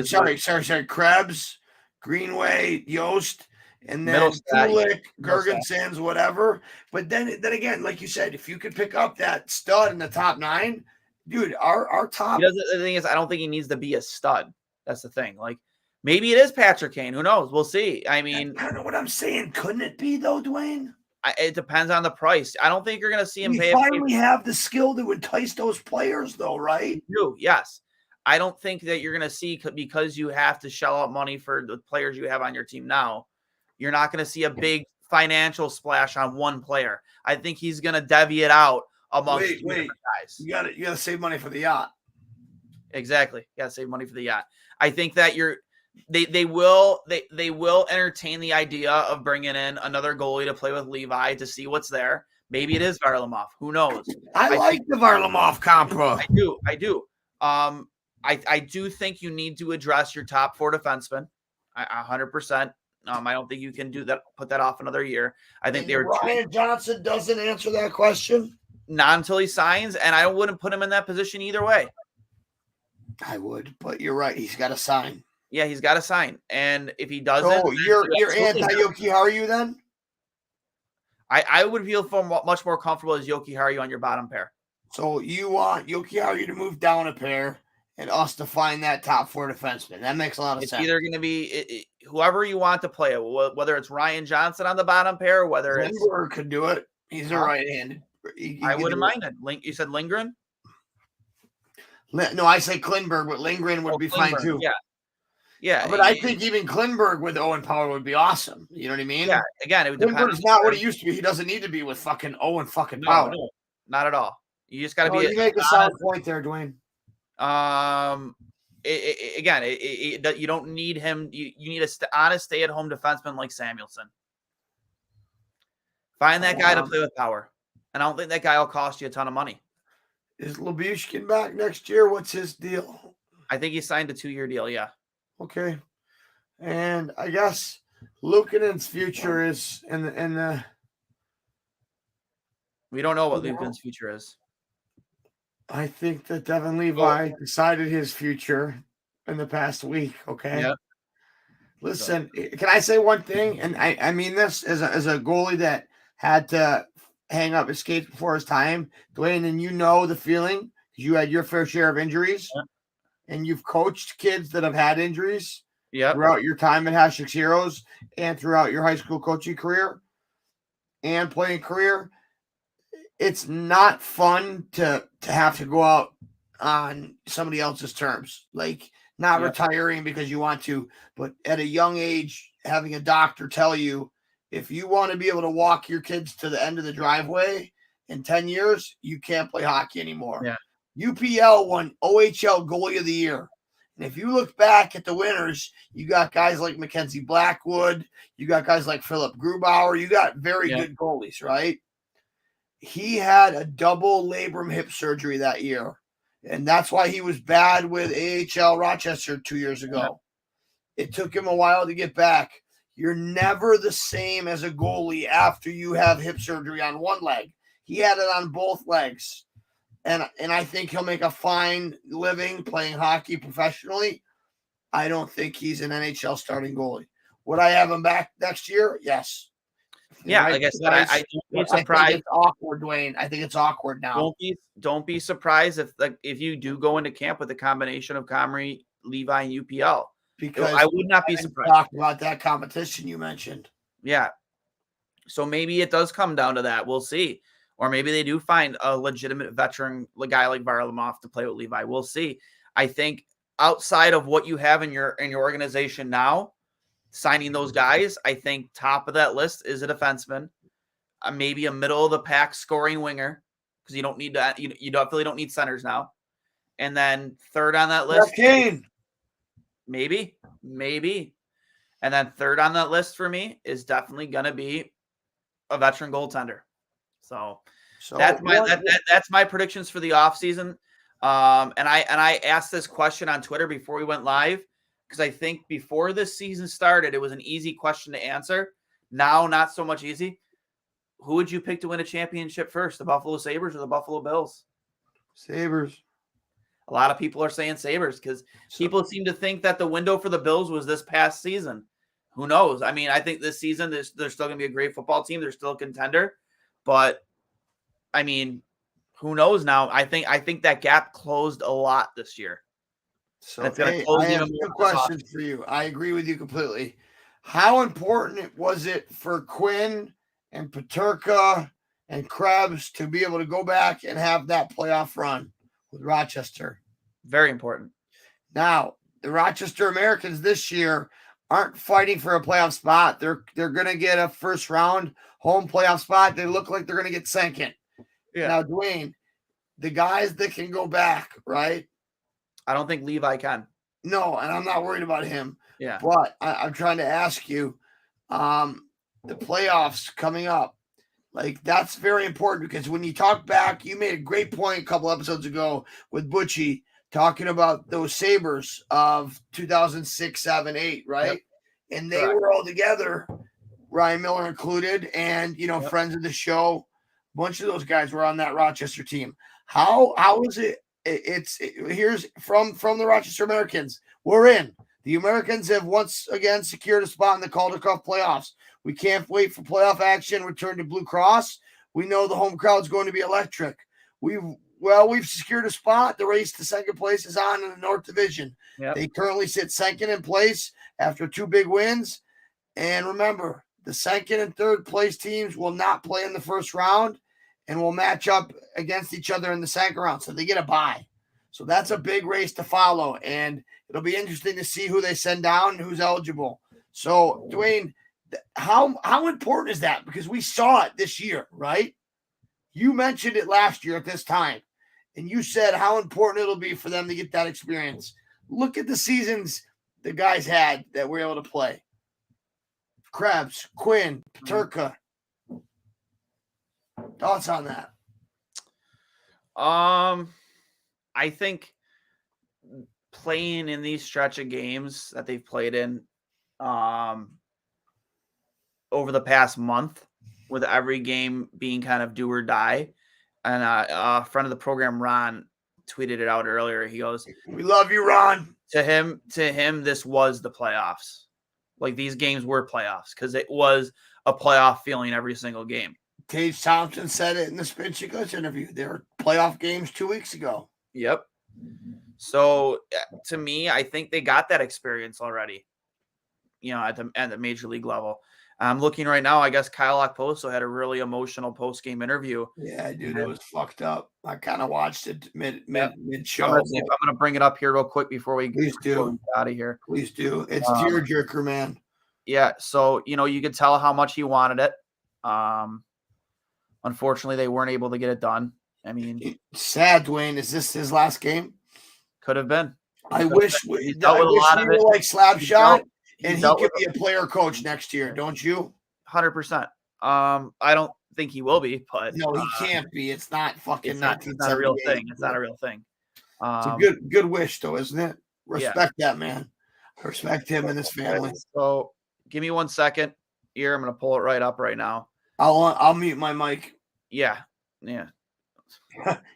Sorry. Krebs, Greenway, Yost, and then Kulik, Gergensons, whatever. But then again, like you said, if you could pick up that stud in the top 9, dude, our top. The thing is, I don't think he needs to be a stud. That's the thing. Like, maybe it is Patrick Kane. Who knows? We'll see. I mean, I don't know what I'm saying. Couldn't it be though, Duane? It depends on the price. I don't think you're going to see him pay. Finally, have the skill to entice those players, though, right? You do, yes. I don't think that you're going to see, because you have to shell out money for the players you have on your team now. You're not going to see a big financial splash on one player. I think he's going to divvy it out amongst guys. You got to save money for the yacht. Exactly. You got to save money for the yacht. I think that they will entertain the idea of bringing in another goalie to play with Levi to see what's there. Maybe it is Varlamov. Who knows? I like the Varlamov compra. I do. I do think you need to address your top 4 defensemen. 100%. I don't think you can do that. Put that off another year. I think Ryan Johnson doesn't answer that question. Not until he signs, and I wouldn't put him in that position either way. I would, but you're right. He's got to sign. Yeah, he's got to sign, and if he doesn't, you're anti-Jokiharju then? I would feel much more comfortable as Jokiharju on your bottom pair. So you want Jokiharju to move down a pair and us to find that top 4 defenseman. That makes a lot of sense. It's either going to be whoever you want to play it, whether it's Ryan Johnson on the bottom pair, or whether Lindgren could do it. He's a right-handed. I wouldn't mind it. You said Lindgren? No, I say Klingberg, but Lindgren would be fine too. Yeah. But I think even Klingberg with Owen Power would be awesome. You know what I mean? Yeah. Again, it would depend. Klingberg's not what he used to be. He doesn't need to be with fucking Owen fucking Power. No, not at all. You just got to be. You make a solid point there, Duane. You don't need him. You need a honest stay-at-home defenseman like Samuelson. Find that guy to play with Power, and I don't think that guy will cost you a ton of money. Is Lyubushkin back next year? What's his deal? I think he signed a 2-year deal. Yeah. Okay. And I guess Luukkonen's future is in the We don't know what Levi's future is. I think that Devin Levi decided his future in the past week. Okay. Yeah. Listen, can I say one thing? And I mean this as a goalie that had to hang up his skates before his time, Duane, and you know the feeling because you had your fair share of injuries, and you've coached kids that have had injuries throughout your time at Hashtag Heroes and throughout your high school coaching career and playing career. It's not fun to have to go out on somebody else's terms, like not retiring because you want to, but at a young age, having a doctor tell you if you want to be able to walk your kids to the end of the driveway in 10 years, you can't play hockey anymore. Yeah. UPL won OHL Goalie of the Year. And if you look back at the winners, you got guys like Mackenzie Blackwood, you got guys like Philip Grubauer, you got very good goalies, right? He had a double labrum hip surgery that year, and that's why he was bad with AHL Rochester 2 years ago. It took him a while to get back. You're never the same as a goalie after you have hip surgery on one leg. He had it on both legs, and I think he'll make a fine living playing hockey professionally. I don't think he's an NHL starting goalie. Would I have him back next year? Yes. Yeah, like I said, I don't be surprised. I think it's awkward, Duane. I think it's awkward now. Don't be surprised if you do go into camp with a combination of Comrie, Levi, and UPL. Because I would not be surprised. Talk about that competition you mentioned. Yeah. So maybe it does come down to that. We'll see. Or maybe they do find a legitimate veteran guy like Varlamov to play with Levi. We'll see. I think outside of what you have in your organization now, signing those guys, I think top of that list is a defenseman, maybe a middle of the pack scoring winger, because you don't need that. You definitely don't need centers now. And then third on that list, Kane. Maybe. And then third on that list for me is definitely going to be a veteran goaltender. So that's my predictions for the offseason. And I asked this question on Twitter before we went live, because I think before this season started, it was an easy question to answer. Now, not so much easy. Who would you pick to win a championship first, the Buffalo Sabres or the Buffalo Bills? Sabres. A lot of people are saying Sabres because people seem to think that the window for the Bills was this past season. Who knows? I mean, I think this season they're still going to be a great football team. They're still a contender. But, I mean, who knows now? I think that gap closed a lot this year. So I have two questions for you. I agree with you completely. How important was it for Quinn and Peterka and Krebs to be able to go back and have that playoff run with Rochester? Very important. Now, the Rochester Americans this year aren't fighting for a playoff spot. They're going to get a first round home playoff spot. They look like they're going to get second. Yeah. Now, Duane, the guys that can go back, right? I don't think Levi can. No, and I'm not worried about him. Yeah. But I'm trying to ask you, the playoffs coming up, like that's very important because when you talk back, you made a great point a couple episodes ago with Butchie talking about those Sabres of 2006, 7, 8, right? Yep. And they were all together, Ryan Miller included, and friends of the show. A bunch of those guys were on that Rochester team. How is it? Here's from the Rochester Americans. We're in. The Americans have once again secured a spot in the Calder Cup playoffs. We can't wait for playoff action. Return to Blue Cross. We know the home crowd's going to be electric. We've secured a spot. The race to second place is on in the North Division. Yep. They currently sit second in place after 2 big wins. And remember, the second and third place teams will not play in the first round and will match up against each other in the second round. So they get a bye. So that's a big race to follow. And it'll be interesting to see who they send down and who's eligible. So, Duane, how important is that? Because we saw it this year, right? You mentioned it last year at this time. And you said how important it'll be for them to get that experience. Look at the seasons the guys had that were able to play. Krebs, Quinn, Peterka. Thoughts on that? I think playing in these stretch of games that they've played in over the past month with every game being kind of do or die. And a friend of the program, Ron, tweeted it out earlier. He goes, We love you, Ron. to him, this was the playoffs. Like these games were playoffs because it was a playoff feeling every single game. Tage Thompson said it in the Spin Chicos interview. There were playoff games 2 weeks ago. Yep. So to me, I think they got that experience already, at the major league level. I'm looking right now. I guess Kyle Okposo had a really emotional post-game interview. Yeah, dude, it was fucked up. I kind of watched it mid show. I'm gonna bring it up here real quick before we get out of here. Please do. It's tearjerker, man. Yeah. So you could tell how much he wanted it. Unfortunately, they weren't able to get it done. I mean, sad, Duane. Is this his last game? Could have been. I wish we were like Slapshot, and he could be a player coach next year. Don't you? 100%. I don't think he will be, but no, he can't be. It's not fucking. It's not a real thing. It's not a real thing. It's a good wish, though, isn't it? Respect that man. Respect him and his family. So, give me 1 second here. I'm gonna pull it right up right now. I'll mute my mic. Yeah.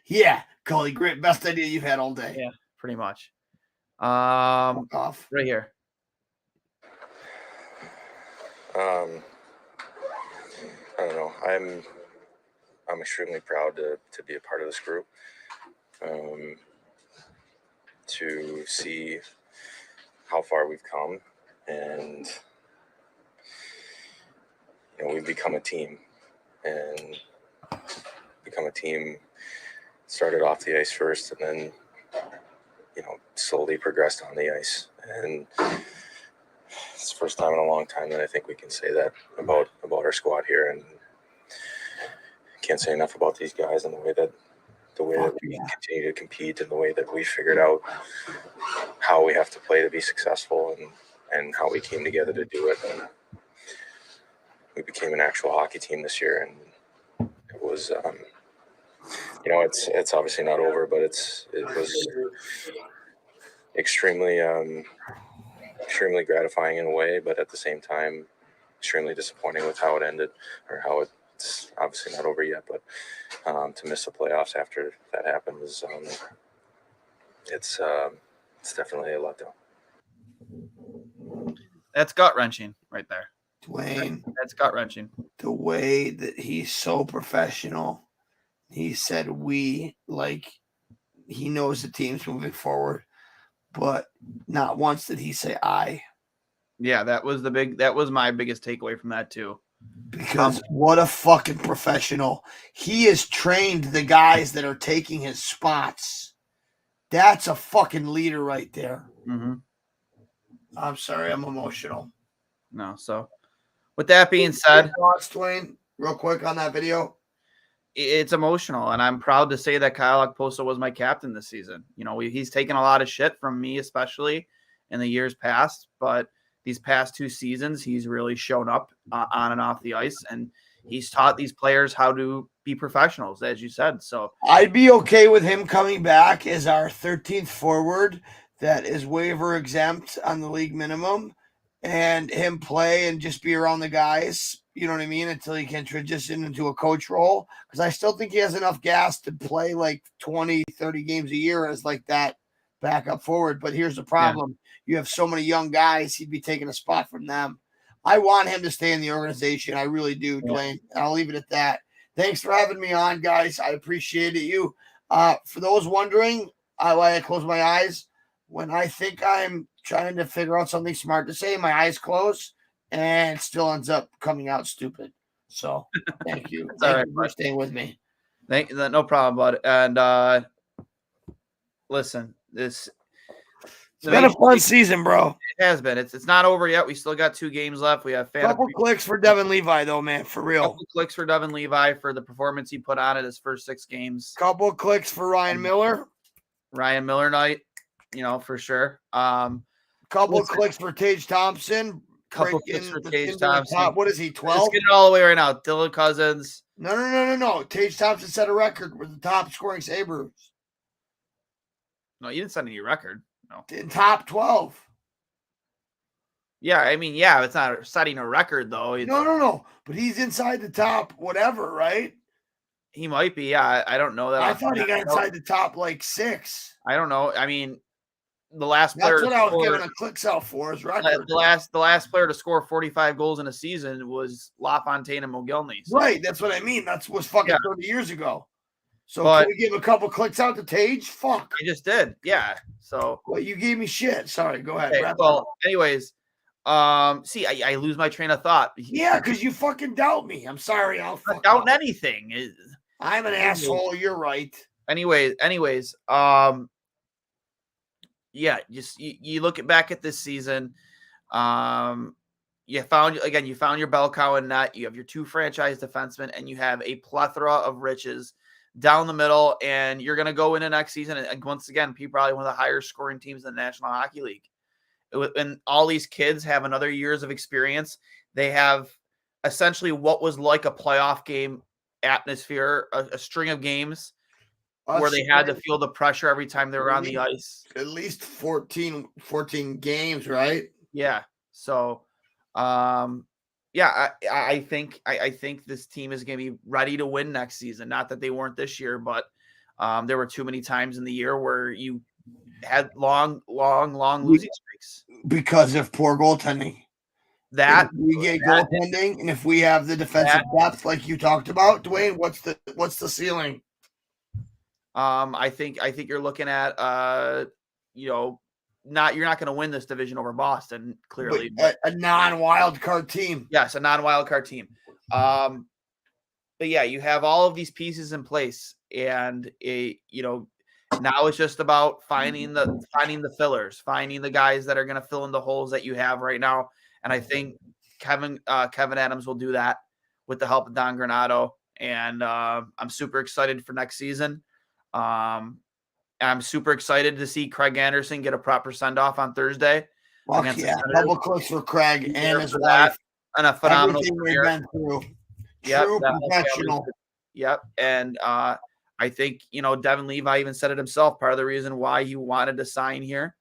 Yeah, Cully, great, best idea you've had all day. Yeah, pretty much. Off right here. I don't know. I'm extremely proud to be a part of this group. To see how far we've come, and we've become a team, and started off the ice first, and then slowly progressed on the ice. And it's the first time in a long time that I think we can say that about our squad here, and can't say enough about these guys and the way that we continue to compete, and the way that we figured out how we have to play to be successful, and how we came together to do it. And we became an actual hockey team this year, and it was it's obviously not over, but it was extremely gratifying in a way, but at the same time extremely disappointing with how it ended, or how it's obviously not over yet. But to miss the playoffs after that happened is it's definitely a letdown. That's gut-wrenching right there, Duane. That's gut-wrenching. The way that he's so professional. He said he knows the team's moving forward, but not once did he say I. Yeah, that was my biggest takeaway from that too. Because what a fucking professional. He has trained the guys that are taking his spots. That's a fucking leader right there. Mm-hmm. I'm sorry, I'm emotional. No, so with that being said, thoughts, Duane, real quick on that video. It's emotional, and I'm proud to say that Kyle Okposo was my captain this season. He's taken a lot of shit from me, especially in the years past, but these past 2 seasons, he's really shown up on and off the ice, and he's taught these players how to be professionals, as you said. So I'd be okay with him coming back as our 13th forward that is waiver exempt on the league minimum, and him play and just be around the guys, you know what I mean, until he can transition into a coach role. Because I still think he has enough gas to play like 20, 30 games a year as like that backup forward. But here's the problem. You have so many young guys, he'd be taking a spot from them. I want him to stay in the organization. I really do, Duane. I'll leave it at that. Thanks for having me on, guys. I appreciate it. You. For those wondering why I close my eyes, when I think I'm trying to figure out something smart to say, my eyes close, and it still ends up coming out stupid. So thank you. Thank you for staying with me. No problem, bud. And listen, it's been a fun season, bro. It has been. It's not over yet. We still got 2 games left. We have couple clicks for Devin Levi, though, man, for real. Couple clicks for Devin Levi for the performance he put on at his first 6 games. Couple clicks for Ryan Miller. Ryan Miller night, for sure. Couple clicks for Tage Thompson. Couple clicks for Tage Thompson. What is he, 12? Let's get it all the way right now. Dylan Cousins. No. Tage Thompson set a record with the top scoring Sabres. No, you didn't set any record. No. In top 12. Yeah, I mean, yeah, it's not setting a record though. It's, No. But he's inside the top, whatever, right? he might be. Yeah, I don't know that. I thought he got inside the top like 6. I don't know. I mean, the last player That's to what I was score, giving a clicks out for his record. the last player to score 45 goals in a season was LaFontaine and Mogilny. So. Right, that's what I mean. That was fucking 30 years ago. So But can we give a couple clicks out to Tage? Fuck. I just did. Yeah. So. Well, you gave me shit. Sorry. Go ahead. Okay, well, anyways, see, I lose my train of thought. Yeah, because you fucking doubt me. I'm sorry. I'll fuck doubting up. anything. I'm an asshole. You're right. Anyways, yeah, just you look back at this season. You found your bell cow in net. You have your 2 franchise defensemen, and you have a plethora of riches down the middle. And you're going to go into next season, and once again, be probably one of the higher scoring teams in the National Hockey League. And all these kids have another years of experience. They have essentially what was like a playoff game atmosphere, a string of games where they had to feel the pressure every time they were on the ice. At least 14 games, right? Yeah. So, yeah, I think this team is going to be ready to win next season. Not that they weren't this year, but there were too many times in the year where you had long losing streaks because of poor goaltending. That we get goaltending, and if we have the defensive depth like you talked about, Duane, what's the ceiling? I think you're looking at you're not going to win this division over Boston, clearly. But a non-wild card team. Yes, a non-wild card team. But yeah, you have all of these pieces in place, and now it's just about finding the fillers, finding the guys that are going to fill in the holes that you have right now. And I think Kevin Adams will do that with the help of Don Granato. And I'm super excited for next season. I'm super excited to see Craig Anderson get a proper send-off on Thursday. Yeah, double clicks for Craig and his wife. And a phenomenal career. Been through. Yep, True professional. Yep. And I think, Devin Levi even said it himself. Part of the reason why he wanted to sign here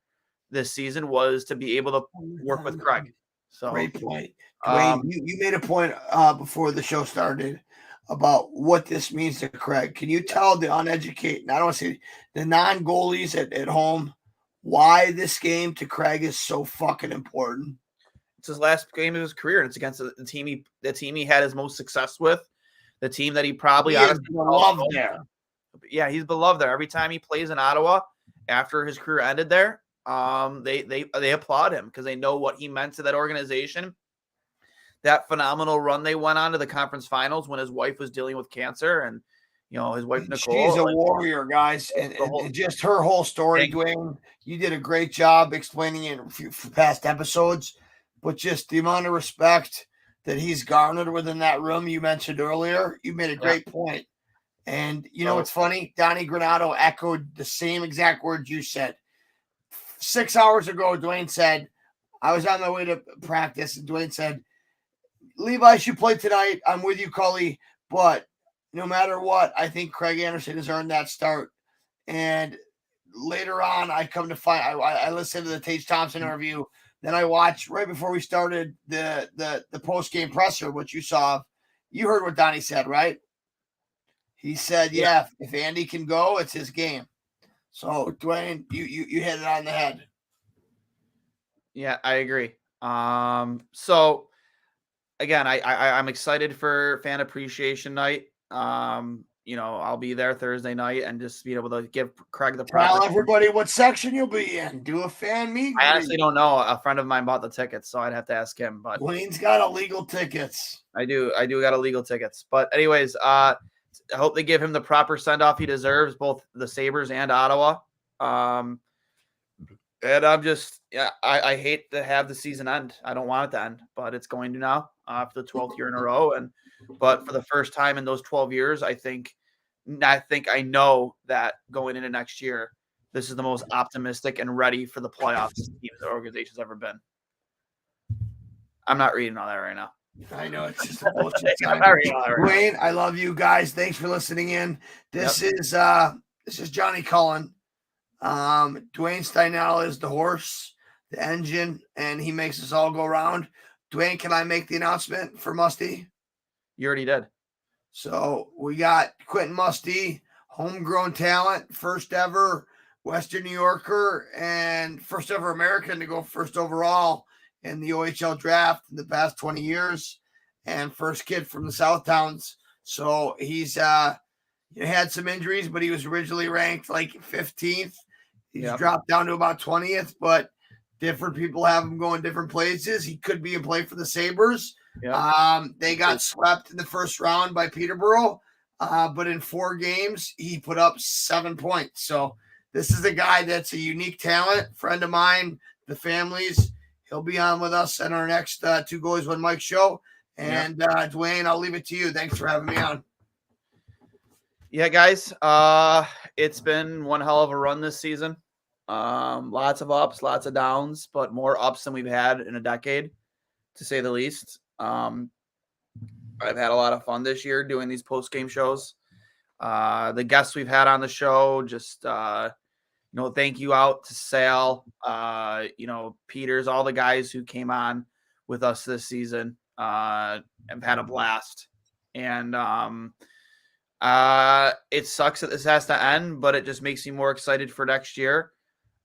this season was to be able to work with Craig. So great point. Duane, you made a point before the show started about what this means to Craig. Can you tell the uneducated, I don't want to say the non-goalies at home, why this game to Craig is so fucking important? It's his last game of his career, and it's against the team he had his most success with, the team that he probably loved there. Yeah, he's beloved there. Every time he plays in Ottawa after his career ended there, they applaud him because they know what he meant to that organization. That phenomenal run they went on to the conference finals when his wife was dealing with cancer, and his wife Nicole. She's a warrior, guys, and just her whole story, Duane. You did a great job explaining it in past episodes, but just the amount of respect that he's garnered within that room you mentioned earlier. You made a great point. And it's funny, Donnie Granato echoed the same exact words you said. 6 hours ago, Duane said, I was on my way to practice, and Duane said, Levi should play tonight. I'm with you, Cully, but no matter what, I think Craig Anderson has earned that start. And later on, I come to find I listened to the Tage Thompson interview. Then I watched right before we started the post-game presser, which you saw. You heard what Donnie said, right? He said, yeah, if Andy can go, it's his game. So, Duane, you hit it on the head. Yeah, I agree. So, again, I'm excited for Fan Appreciation Night. I'll be there Thursday night and just be able to give Craig the proper. Tell everybody what section you'll be in. Do a fan meet. I honestly don't know. A friend of mine bought the tickets, so I'd have to ask him. But Duane's got illegal tickets. I do got illegal tickets. But anyways, I hope they give him the proper send-off he deserves, both the Sabres and Ottawa. And I'm just, I hate to have the season end. I don't want it to end, but it's going to now for the 12th year in a row. But for the first time in those 12 years, I think I know that going into next year, this is the most optimistic and ready for the playoffs team the organization's ever been. I'm not reading all that right now. I know it's just a bullshit time. Duane, I love you guys. Thanks for listening in. This is Johnny Cullen. Duane Steinell is the horse. the engine, and he makes us all go around. Duane, can I make the announcement for Musty? You already did. So we got Quentin Musty, homegrown talent, first ever Western New Yorker, and first ever American to go first overall in the OHL draft in the past 20 years, and first kid from the South Towns. So he's had some injuries, but he was originally ranked like 15th. He's dropped down to about 20th, but different people have him going different places. He could be in play for the Sabres. They got swept in the first round by Peterborough, but in 4 games, he put up 7 points. So this is a guy that's a unique talent, friend of mine, the family's. He'll be on with us in our next 2 Goalies One Mic show. And Duane, I'll leave it to you. Thanks for having me on. Yeah, guys, it's been one hell of a run this season. Lots of ups, lots of downs, but more ups than we've had in a decade, to say the least. I've had a lot of fun this year doing these post-game shows. The guests we've had on the show, just, thank you out to Sal, Peters, all the guys who came on with us this season. Have had a blast. And it sucks that this has to end, but it just makes me more excited for next year.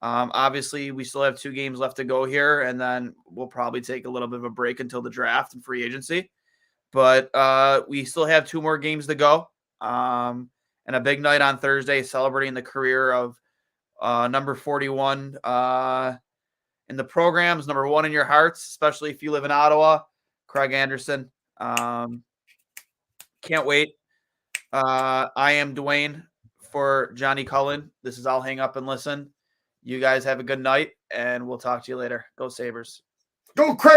Obviously, we still have 2 games left to go here, and then we'll probably take a little bit of a break until the draft and free agency. But we still have 2 more games to go, and a big night on Thursday celebrating the career of number 41 in the programs, number 1 in your hearts, especially if you live in Ottawa, Craig Anderson. Can't wait. I am Duane for Johnny Cullen. This is I'll Hang Up and Listen. You guys have a good night, and we'll talk to you later. Go Sabres. Go Craig!